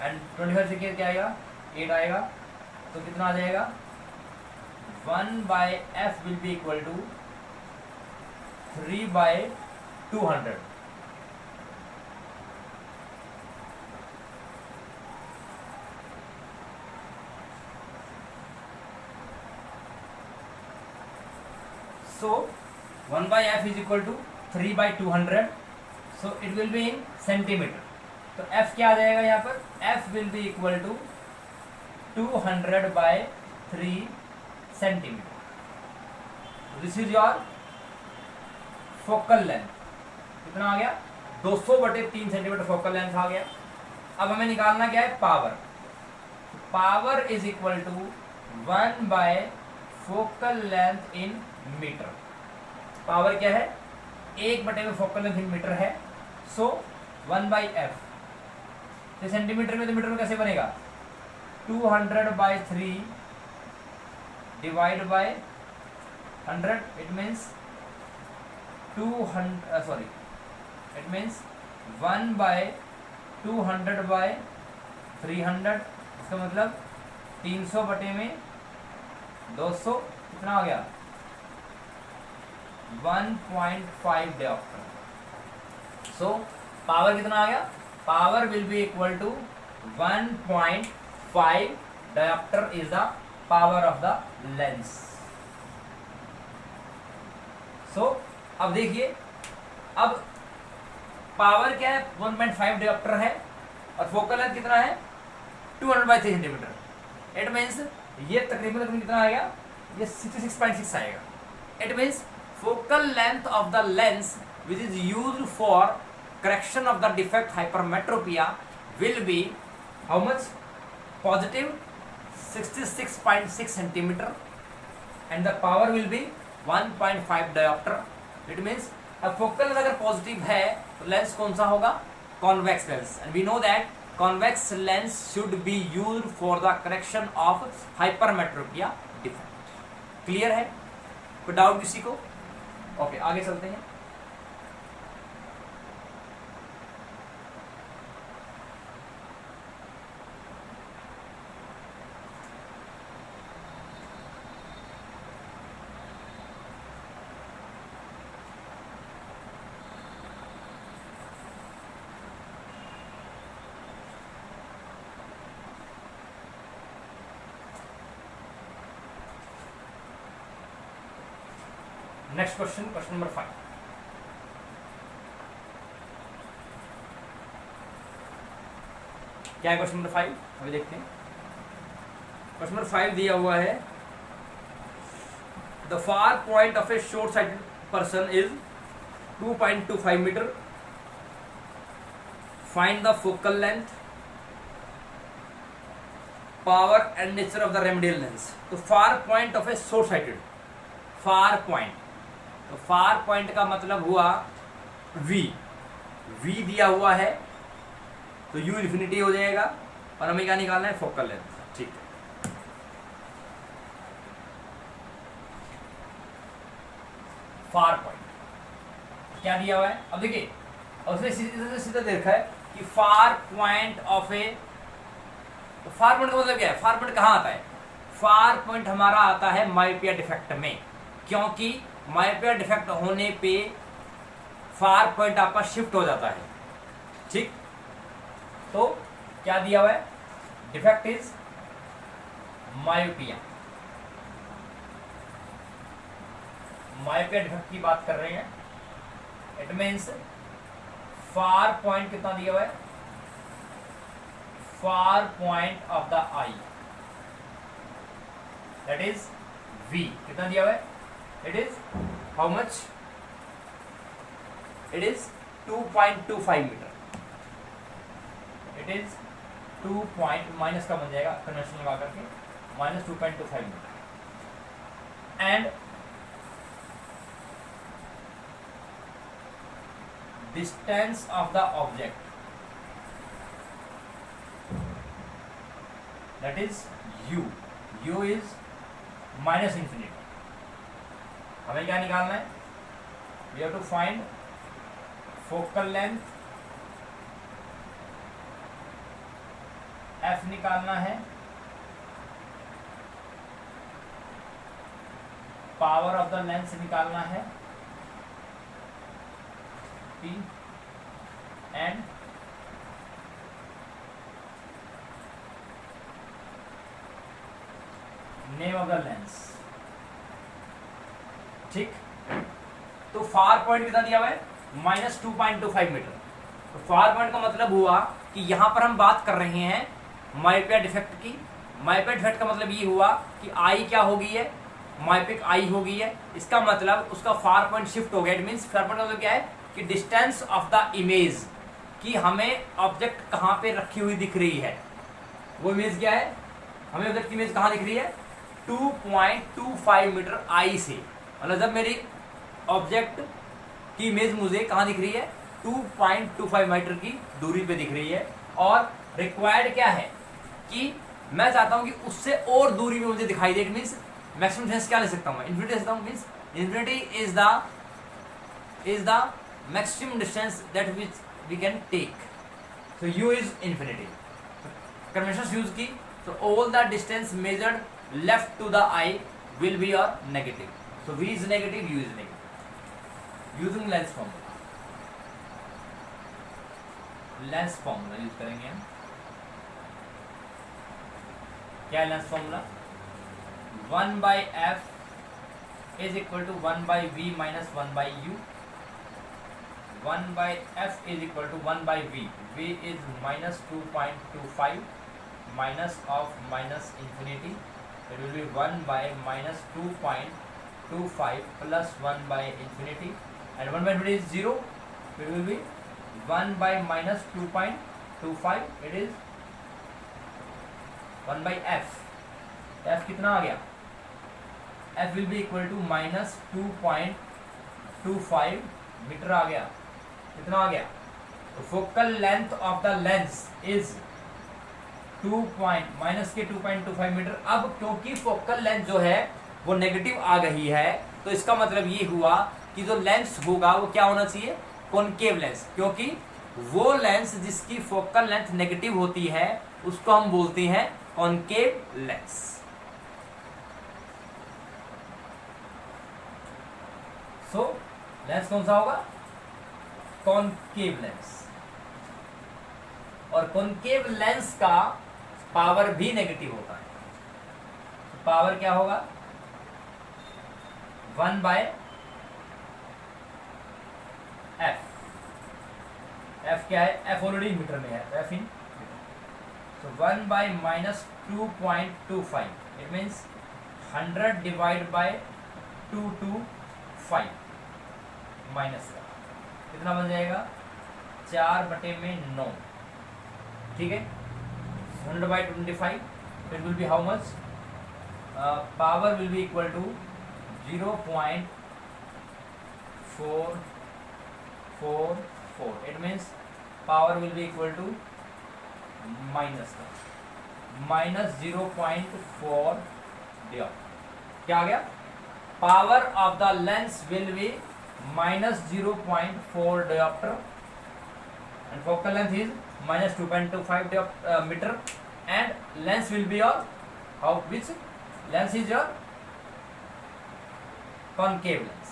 and 25 से क्या आएगा 8 आएगा। तो कितना आ जाएगा 1/f will be equal to 3/200। So 1/f is equal to 3/200. So it will be in centimeter. तो f क्या आ जाएगा यहाँ पर? f will be equal to 200/3 centimeter. This is your focal length. कितना आ गया 200/3 सेंटीमीटर फोकल लेंथ आ गया। अब हमें निकालना क्या है power. Power is equal to focal length in metre. Power क्या है 1/में फोकल लेंथ इन मीटर है। सो 1/f तो सेंटीमीटर में तो मीटर में कैसे बनेगा 200/3 डिवाइड बाय 100। It means 1/200/300। इसका मतलब 300/200 कितना हो गया 1.5 डायोप्टर। सो पावर कितना आ गया power will be equal to 1.5 dioptre is the power of the lens. So अब देखिए अब पावर क्या है 1.5 डायोप्टर है और फोकल लेंथ कितना है 200/3 सेंटीमीटर। इट मीन्स ये तकरीबन कितना आएगा ये 66.6 आएगा। It means focal length of the lens which is used for correction of the defect hypermetropia will be how much positive 66.6 centimeter and the power will be 1.5 diopter। it means अब focal length अगर positive है तो lens कौन सा होगा convex lens and we know that convex lens should be used for the correction of hypermetropia defect. Clear है कोई doubt किसी को? ओके आगे चलते हैं। Next question number 5। क्या है क्वेश्चन नंबर 5 अभी देखते हैं। क्वेश्चन नंबर 5 दिया हुआ है the far point of a short sighted person is 2.25 metre. Find the focal length power and nature of the remedial lens. तो far point of a short sighted far point तो far point का मतलब हुआ v दिया हुआ है तो u infinity हो जाएगा और हमें क्या निकालना है फोकल लेंथ। ठीक है फार पॉइंट क्या दिया हुआ है अब देखिए और उसने सीधा देखा है कि फार पॉइंट ऑफ ए तो फार पॉइंट का मतलब क्या है फार पॉइंट कहाँ आता है फार पॉइंट हमारा आता है मायोपिया डिफेक्ट में, क्योंकि मायोपिया डिफेक्ट होने पे फार पॉइंट आपका शिफ्ट हो जाता है। ठीक, तो क्या दिया हुआ है, defect is myopia. Myopia defect की बात कर रहे हैं, इट मीन्स फार पॉइंट कितना दिया हुआ है, far point of the eye, that is V। कितना दिया हुआ है, it is how much, it is 2.25 metre, it is 2 minus का बन जाएगा कन्वेंशन लगा करके, minus 2.25 metre. And distance of the object, that is U। U is minus infinity. हमें क्या निकालना है, we have to find focal length F निकालना है, पावर ऑफ द लेंस निकालना है P, and name of the lens. ठीक, तो फार पॉइंट कितना दिया हुआ है, माइनस 2.25 मीटर। तो फार पॉइंट का मतलब हुआ कि यहां पर हम बात कर रहे हैं मायोपिया डिफेक्ट की। मायोपिया डिफेक्ट का मतलब ये हुआ कि आई क्या हो गई है, मायोपिक आई हो गई है, इसका मतलब उसका फार पॉइंट शिफ्ट हो गया। इट मींस फार पॉइंट का मतलब क्या है कि डिस्टेंस ऑफ द इमेज, कि हमें ऑब्जेक्ट कहाँ पे रखी हुई दिख रही है, वो इमेज क्या है, हमें ऑब्जेक्ट की इमेज कहाँ दिख रही है, 2.25 मीटर आई से। मतलब जब मेरी ऑब्जेक्ट की इमेज मुझे कहाँ दिख रही है, 2.25 मीटर की दूरी पे दिख रही है, और रिक्वायर्ड क्या है कि मैं चाहता हूं कि उससे और दूरी में मुझे दिखाई दे। इट मींस मैक्सिमम डिस्टेंस क्या ले सकता हूं मैं, इन्फिनिटी ले सकता हूं। Means infinity is the maximum distance that which we can take. So u is infinity. Convention use की, so all the distance measured left to the eye will be your negative. So V is negative, U is negative. Using lens formula, lens formula use करेंगे हम। क्या lens formula, 1 by F is equal to 1 by V minus 1 by U. 1 by F is equal to 1 by V. V is minus 2.25 minus of minus infinity. It will be 1 by minus 2.25 plus 1 by infinity, and 1 by infinity is 0. It will be 1 by minus 2.25. It is 1 by F. F कितना आ गया, F will be equal to minus 2.25 metre आ गया। कितना आ गया, तो focal length of the lens is minus के 2.25 metre. अब क्योंकि फोकल लेंथ जो है वो नेगेटिव आ गई है, तो इसका मतलब ये हुआ कि जो लेंस होगा वो क्या होना चाहिए, कॉनकेव लेंस, क्योंकि वो लेंस जिसकी फोकल लेंथ नेगेटिव होती है उसको हम बोलते हैं कॉनकेव लेंस। सो लेंस कौन सा होगा, कॉनकेव लेंस। और कॉनकेव लेंस का पावर भी नेगेटिव होता है। पावर क्या होगा, 1 by F। F क्या है, F ऑलरेडी मीटर में है, F इन तो 1 by minus 2.25, it means 100 divide by 225 minus का कितना बन जाएगा, 4/9। ठीक है, 100 by 25, it will be how much, power will be equal to 0.444. It means power will be equal to minus -0.4 diopter। क्या आ गया, power of the lens will be -0.4 diopter and focal length is -2.25 meter, and lens will be of how which lens is your concave lens.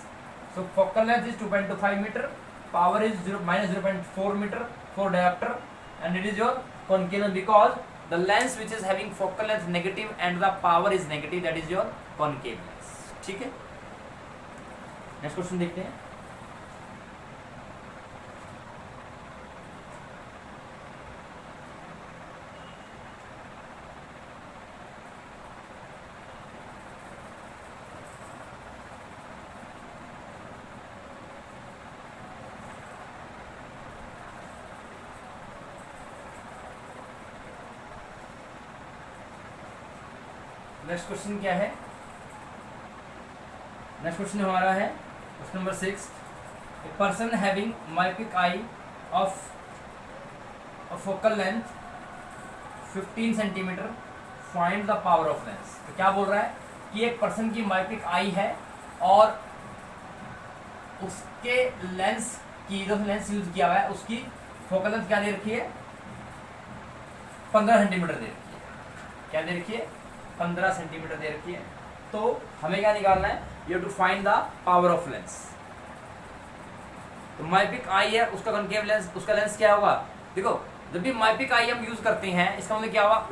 So focal length is 2.25 meter, power is minus 0.4 meter for diopter, and it is your concave lens because the lens which is having focal length negative and the power is negative, that is your concave lens. ठीक है, next question देखते हैं. Next question क्या है? Next question हमारा है question number 6. A person having myopic eye of focal length 15 centimetre find the power of lens. तो क्या बोल रहा है कि एक पर्सन की मायोपिक आई है और उसके लेंस की जो लेंस यूज किया हुआ है उसकी फोकल लेंथ क्या दे रखी है? 15 सेंटीमीटर दे रखी है. क्या दे रखी है? 15 सेंटीमीटर दे रखी है. तो हमें क्या निकालना है? You have to find the power of lens. तो मायोपिक आई है, उसका कॉनकेव लेंस, उसका लेंस क्या होगा? देखो, जब भी मायोपिक आई हम यूज करते हैं इसका मतलब क्या होगा?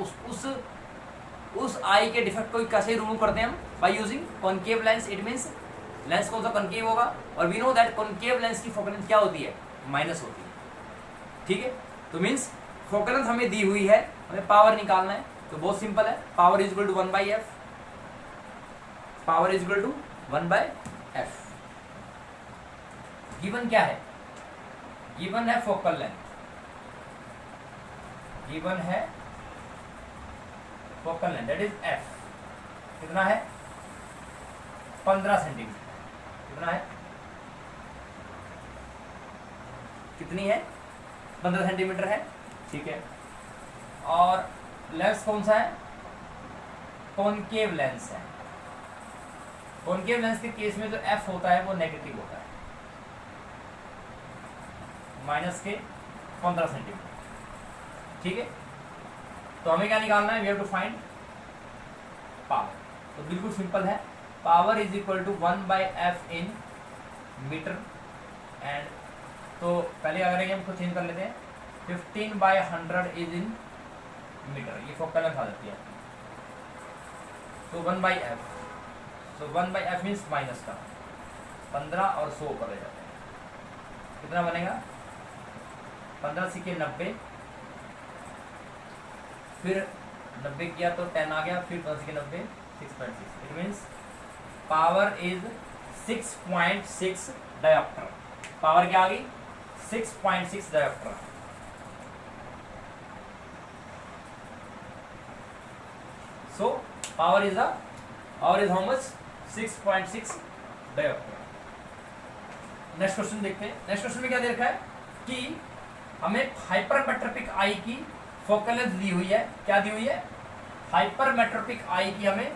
उस आई के डिफेक्ट को कैसे रिमूव करते हैं हम? By using concave lens. It means lens कौन सा? कॉनकेव होगा. और we know that concave lens की फोकल लेंथ क्या होती है? माइनस होती है. ठीक है, तो मींस फोकल लेंथ हमें दी हुई है, हमें पावर निकालना है. तो बहुत सिंपल है, power is equal to 1/f. Power is equal to 1/f. Given क्या है? गिवन है फोकल लेंथ, गिवन है focal length, that is f. कितना है? 15 सेंटीमीटर. कितना है? कितनी है? 15 सेंटीमीटर है. ठीक है, और लेंस कौन सा है? कॉनकेव लेंस है. कॉनकेव लेंस के केस में जो f होता है वो नेगेटिव होता है, माइनस के 15 सेंटीमीटर. ठीक है, तो हमें क्या निकालना है? We have to find power. तो बिल्कुल सिंपल है, power is equal to 1/f in metre. And तो पहले क्या करेंगे, हम खुद चेंज कर लेते हैं. 15/100 इज इन मीटर. ये फोकल लेंथ आ जाती है. तो 1/f. तो 1/f मीन्स माइनस का 15 और 100 ऊपर ले जाते हैं. कितना बनेगा? 15 × 90, फिर 90 किया तो 10 आ गया, फिर 15 × 90 6.6. It means power is 6.6 dioptre. Power क्या आ गई? 6.6 dioptre. So power is how much? 6.6 dioptre. Next question देखते हैं. नेक्स्ट क्वेश्चन में क्या दे रखा है कि हमें हाइपरमेट्रोपिक आई की फोकल लेंथ दी हुई है. क्या दी हुई है? हाइपरमेट्रोपिक आई की हमें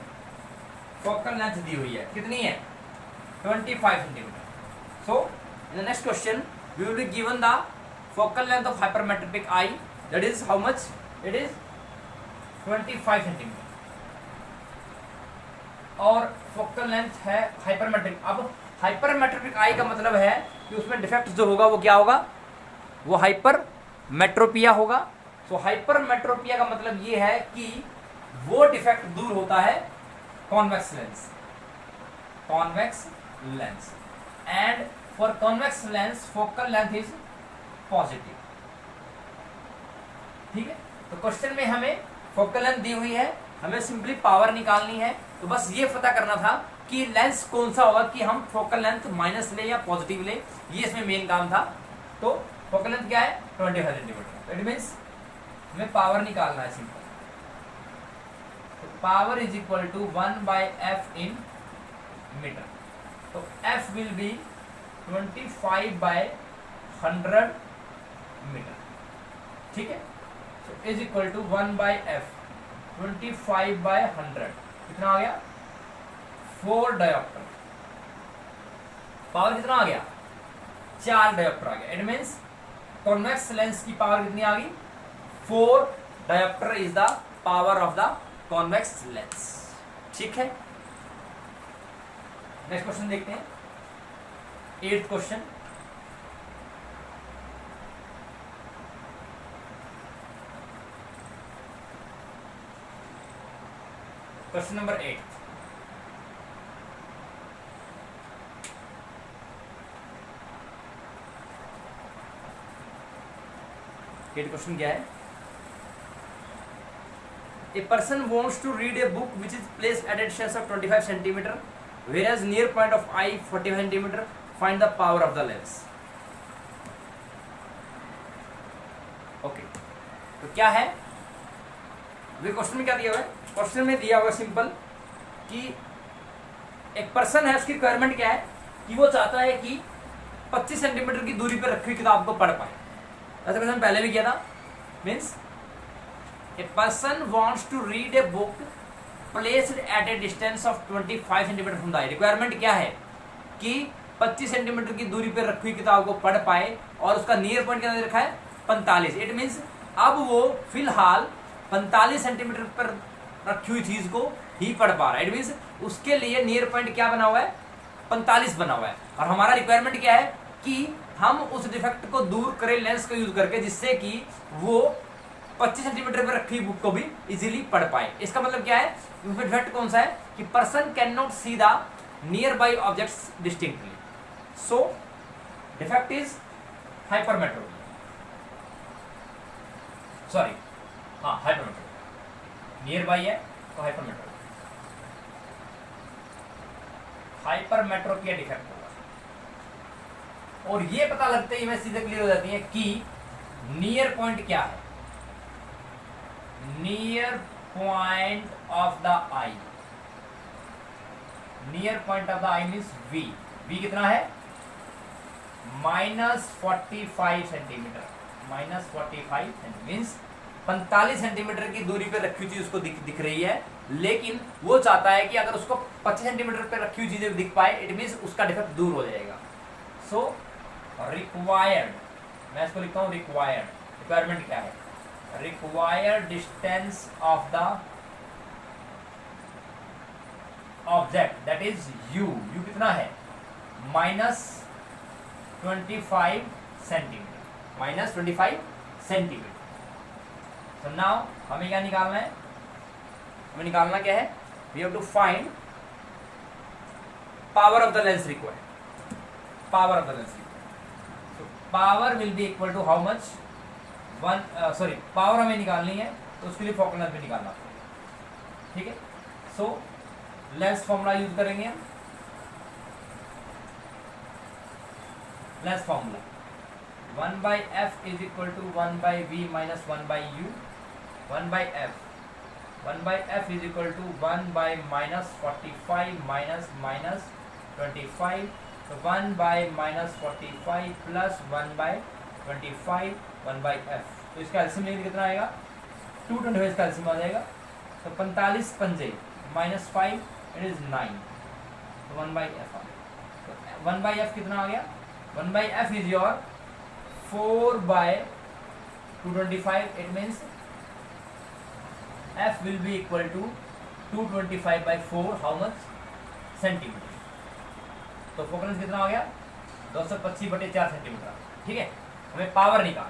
फोकल लेंथ दी हुई है. कितनी है? 25 centimetre. So in the next question we will be given the focal length of hypermetropic eye, that is how much? It is 25 centimetre. और फोकल लेंथ है हाइपरमेट्रिक. अब हाइपरमेट्रोपिक आई का मतलब है कि उसमें डिफेक्ट जो होगा वो क्या होगा? वो हाइपरमेट्रोपिया होगा. सो हाइपरमेट्रोपिया का मतलब ये है कि वो डिफेक्ट दूर होता है convex lens. Convex lens. And for convex lens focal length is positive. ठीक है, तो क्वेश्चन में हमें फोकल लेंथ दी हुई है, हमें सिंपली पावर निकालनी है. तो बस ये पता करना था कि लेंस कौन सा होगा कि हम फोकल लेंथ माइनस ले या पॉजिटिव ले. ये इसमें मेन काम था. तो फोकल लेंथ क्या है? 25 सेंटीमीटर. इट मीन्स हमें पावर निकालना है सिंपल. तो power is equal to 1/f in metre. तो f विल बी 25/100 मीटर. ठीक है, so is equal to 1/f 25/100. कितना आ गया? 4 डायोप्टर. पावर कितना आ गया? 4 डायोप्टर आ गया. इट मीन्स कॉन्वेक्स लेंस की पावर कितनी आ गई? 4 dioptre is the power of the convex lens. ठीक है, नेक्स्ट क्वेश्चन देखते हैं, 8th question. Question number 8, question क्या है? A person wants to read a book which is placed at a distance of 25 centimeter, whereas near point of eye 45 centimeter. Find the power of the lens. Okay, तो क्या है question में? क्या दिया हुआ है क्वेश्चन में? दिया हुआ सिंपल कि एक पर्सन है, उसकी रिक्वायरमेंट क्या है कि वो चाहता है कि 25 सेंटीमीटर की दूरी पर रखी हुई किताब को पढ़ पाए। ऐसा क्वेश्चन पहले भी किया था। Means a person wants to read a book placed at a distance of 25 centimetre from the eye. Requirement क्या है कि 25 सेंटीमीटर की दूरी पर रखी हुई किताब को पढ़ पाए, और उसका नियर पॉइंट क्या रखा है? 45। इट मीन्स अब वो फिलहाल 45 सेंटीमीटर पर रखी हुई चीज को ही पढ़ पा रहा है। इट मीन्स उसके लिए नियर पॉइंट क्या बना हुआ है? 45 बना हुआ है। और हमारा रिक्वायरमेंट क्या है कि हम उस डिफेक्ट को दूर करें लेंस का यूज करके, जिससे कि वो 25 सेंटीमीटर पर रखी बुक को भी इजीली पढ़ पाए। इसका मतलब क्या है? डिफेक्ट कौन सा है कि person can not see the nearby objects distinctly. So defect is hypermetropy, sorry, हाँ हाइपरमेट्रोपी। नियर बाई है तो हाइपरमेट्रोपी, हाइपरमेट्रोपी डिफेक्ट होगा। और ये पता लगते ही मैं सीधे क्लियर हो जाती है कि नियर पॉइंट क्या है। Near point of the eye, near point of the eye means we. V कितना है? -45 सेंटीमीटर। -45 मीन्स 45 सेंटीमीटर की दूरी पे रखी हुई चीज उसको दिख रही है, लेकिन वो चाहता है कि अगर उसको 25 सेंटीमीटर पे रखी हुई चीजें दिख पाए, इट मीन्स उसका डिफेक्ट दूर हो जाएगा। सो रिक्वायर्ड, मैं इसको लिखता हूं रिक्वायर्ड। रिक्वायरमेंट क्या है? Required distance of the object that is you. You कितना है? -25 सेंटीमीटर। -25 सेंटीमीटर। So now हमें क्या निकालना है? हमें निकालना क्या है? We have to find power of the lens required. Power of the lens required. So power will be equal to how much? Power हमें निकालनी है, तो उसके लिए फोकल लेंथ भी निकालना पड़ेगा। ठीक है, सो लेंस फॉर्मूला यूज करेंगे हम। Lens formula 1/f is equal to 1/v minus 1/u। 1/f is equal to 1/-45 minus 25, so 1/-45 plus 1/25 1/f। तो इसका एलसीएम लेंगे कितना आएगा? 225 इसका एलसीएम आ जाएगा। तो 45 पंजे -5 इट इज 9, तो 1/f आ गया। तो 1/f कितना आ गया? 1/f is your 4/225। It means f will be equal to 225/4, how much? Centimetre. तो फोकल लेंथ कितना आ गया? 225/4 सेंटीमीटर। ठीक है, हमें पावर निकाल।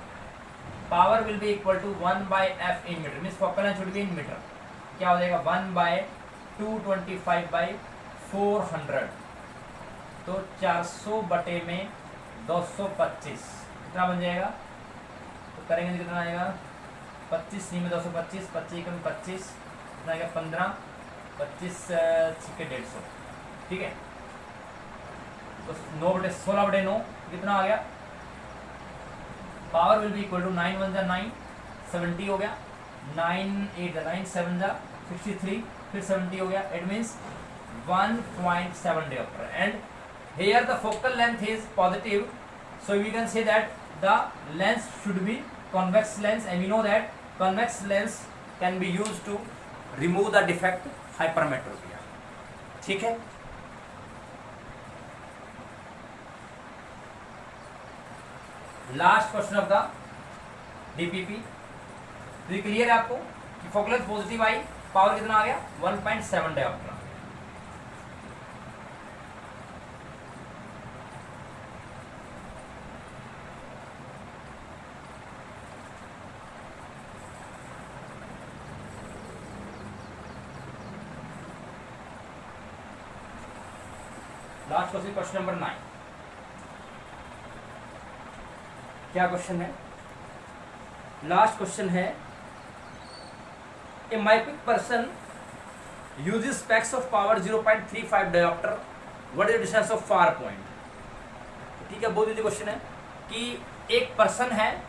Power will be equal to 1/f in metre, means focal length should be in metre. क्या हो जाएगा? 1/225/400, तो 400/225 कितना बन जाएगा? तो करेंगे तो कितना आएगा? 25 में 225, 25 कम 25 कितना आएगा? 15, 25 छिके 150। ठीक है, तो 9/16/9 कितना आ गया? Power will be equal to 9 1 जा 9, 70 हो गया। 9 8 जा 9, 7 जा 63, फिर 70 हो गया। It means 1.7 diopter, and here the focal length is positive, so we can say that the lens should be convex lens, and we know that convex lens can be used to remove the defect hypermetropia। ठीक है, last question of the DPP. तो clear है आपको कि focal length positive आई, power कितना आ गया? 1.7 diopter। Last question, question number 9। क्या क्वेश्चन है? लास्ट क्वेश्चन है, ए माइपिक person uses specs of power 0.35 diopter, what is the distance of far point? ठीक है, बहुत इजी क्वेश्चन है कि एक पर्सन है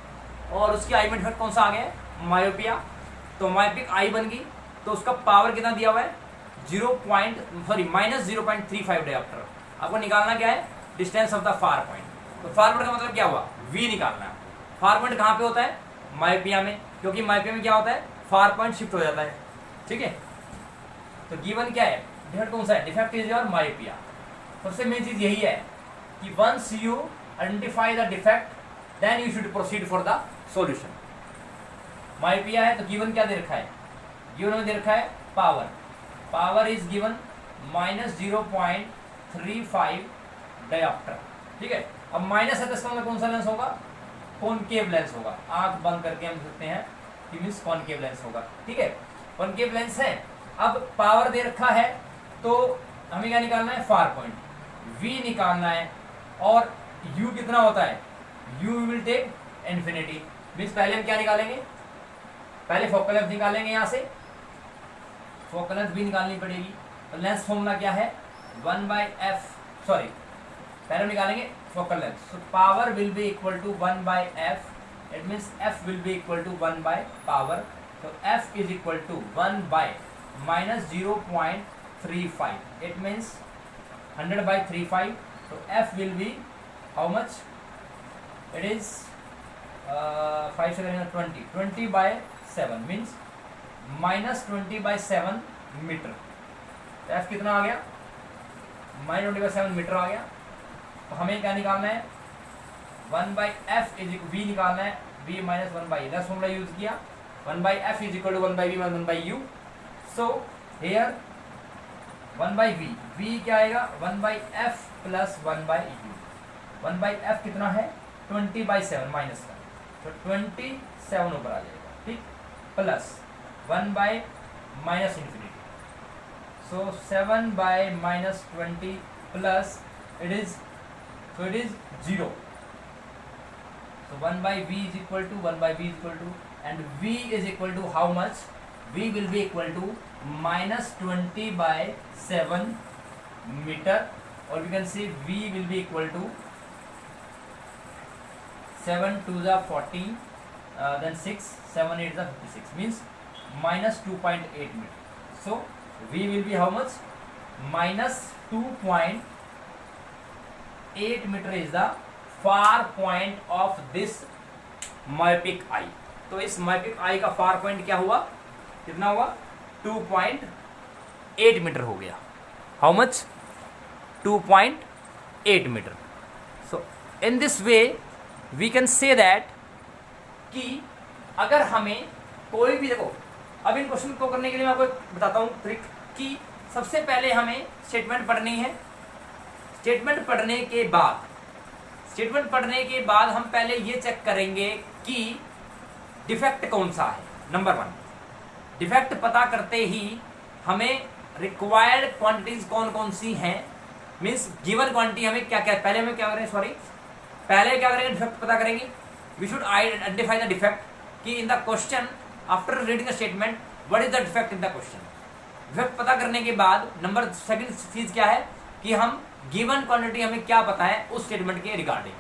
और उसकी आई में डिफेक्ट कौन सा आ गया है? मायोपिया। तो मायोपिक आई बन गई तो उसका पावर कितना दिया हुआ है? -0.35 डायोप्टर। आपको निकालना क्या है? Distance of the far point. तो फार पॉइंट का मतलब क्या हुआ? वी निकालना है। फार पॉइंट कहाँ पे होता है? मायोपिया में, क्योंकि मायोपिया में क्या होता है? फार पॉइंट शिफ्ट हो जाता है। ठीक है, तो गिवन क्या है? डिफेक्ट कौन सा है? Defect is your myopia. सबसे मेन चीज यही है कि once you identify the defect then you should proceed for the solution. Myopia है तो गिवन क्या दे रखा है? गिवन में दे रखा है power. Power is given -0.35 dioptre. ठीक है, अब माइनस है तो इसका मतलब कौन सा लेंस होगा? कॉनकेव लेंस होगा। आंख बंद करके हम सकते हैं कि मींस कॉनकेव लेंस होगा। ठीक है, कॉनकेव लेंस है। अब पावर दे रखा है तो हमें क्या निकालना है? Far point. वी निकालना है और यू कितना होता है? U will take infinity. Means पहले हम क्या निकालेंगे? पहले फोकल लेंथ निकालेंगे। यहाँ से फोकल लेंथ भी निकालनी पड़ेगी। तो लेंस फॉर्मूला क्या है? 1/f, सॉरी पहले हम निकालेंगे focal length. So power will be equal to 1/f। It means f will be equal to 1/पावर। तो f is equal to 1/-0.35। It means 100/35। तो f will be how much? It is 5 seconds 20/7 means -20/7 metre. तो f कितना आ गया? -20/7 metre आ गया। तो हमें क्या निकालना है? 1/f इज v निकालना है। v - 1/e दस फॉर्मूला यूज किया। 1/f is equal to 1/v - 1/u। So here 1/v, v क्या आएगा? 1/f plus 1/u। 1/f कितना है? 20/7 माइनस का, तो 27 ऊपर आ जाएगा। ठीक, plus 1/-∞। So 7/-20 plus it is 0। So 1/v is equal to 1/v is equal to, and v is equal to how much? v will be equal to -20/7 meter, or we can say v will be equal to 7 to the 40, then 6, 7 8 the 56, means -2.8 meter. So v will be how much? -2.8 meter is the far point of this myopic eye. तो इस myopic eye का far point क्या हुआ? कितना हुआ? 2.8 metre हो गया। How much? 2.8 metre. So in this way we can say that कि अगर हमें कोई भी, देखो अब इन क्वेश्चन को करने के लिए मैं आपको बताता हूँ ट्रिक कि सबसे पहले हमें स्टेटमेंट पढ़नी है। स्टेटमेंट पढ़ने के बाद हम पहले ये चेक करेंगे कि डिफेक्ट कौन सा है। नंबर 1, डिफेक्ट पता करते ही हमें रिक्वायर्ड क्वांटिटीज कौन कौन सी हैं, मींस गिवन क्वांटिटी हमें क्या क्या, पहले क्या करेंगे? डिफेक्ट पता करेंगे। We should identify the defect कि in the question after reading the statement what is the defect in the question. Defect पता करने के बाद नंबर सेकंड चीज क्या है कि हम गिवन क्वांटिटी हमें क्या पता है उस स्टेटमेंट के रिगार्डिंग।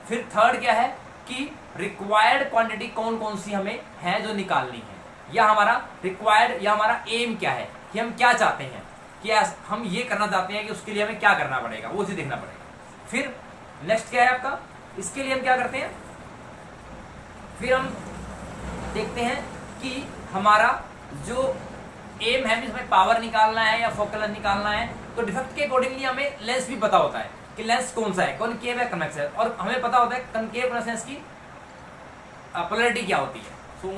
फिर थर्ड क्या है कि रिक्वायर्ड क्वांटिटी कौन कौन सी हमें है जो निकालनी है, या हमारा रिक्वायर्ड या हमारा एम क्या है कि हम क्या चाहते हैं, कि हम ये करना चाहते हैं कि उसके लिए हमें क्या करना पड़ेगा, वो चीज देखना पड़ेगा। फिर नेक्स्ट क्या है आपका, इसके लिए हम क्या करते हैं, फिर हम देखते हैं कि हमारा जो एम है, हमें पावर निकालना है या फोकल लेंथ निकालना है, तो डिफेक्ट के अकॉर्डिंगली हमें लेंस भी पता होता है कि लेंस कौन सा है, कॉनकेव है कन्वेक्स है, और हमें पता होता है कॉनकेव लेंस की पोलैरिटी क्या होती है। सो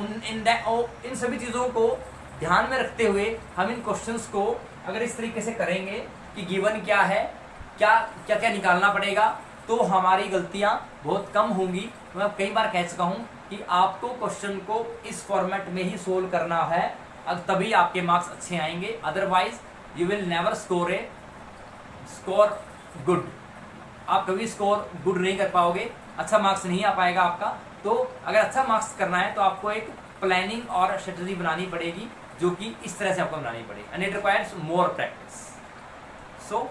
इन सभी चीज़ों को ध्यान में रखते हुए हम इन क्वेश्चंस को अगर इस तरीके से करेंगे कि गिवन क्या है, क्या क्या क्या निकालना पड़ेगा, तो हमारी गलतियां बहुत कम होंगी। मैं कई बार कह चुका हूं कि आपको क्वेश्चन को इस फॉर्मेट में ही सोल्व करना है, अब तभी आपके मार्क्स अच्छे आएंगे, otherwise you will never score good. आप कभी स्कोर गुड नहीं कर पाओगे, अच्छा मार्क्स नहीं आ पाएगा आपका। तो अगर अच्छा मार्क्स करना है तो आपको एक प्लानिंग और स्ट्रेटजी बनानी पड़ेगी, जो कि इस तरह से आपको बनानी पड़ेगी, and it requires more practice. So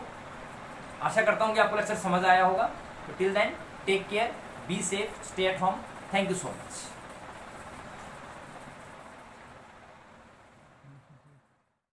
आशा करता हूँ कि आपको लेक्चर समझ आया होगा। तो till then take care, be safe, stay at home. Thank you so much.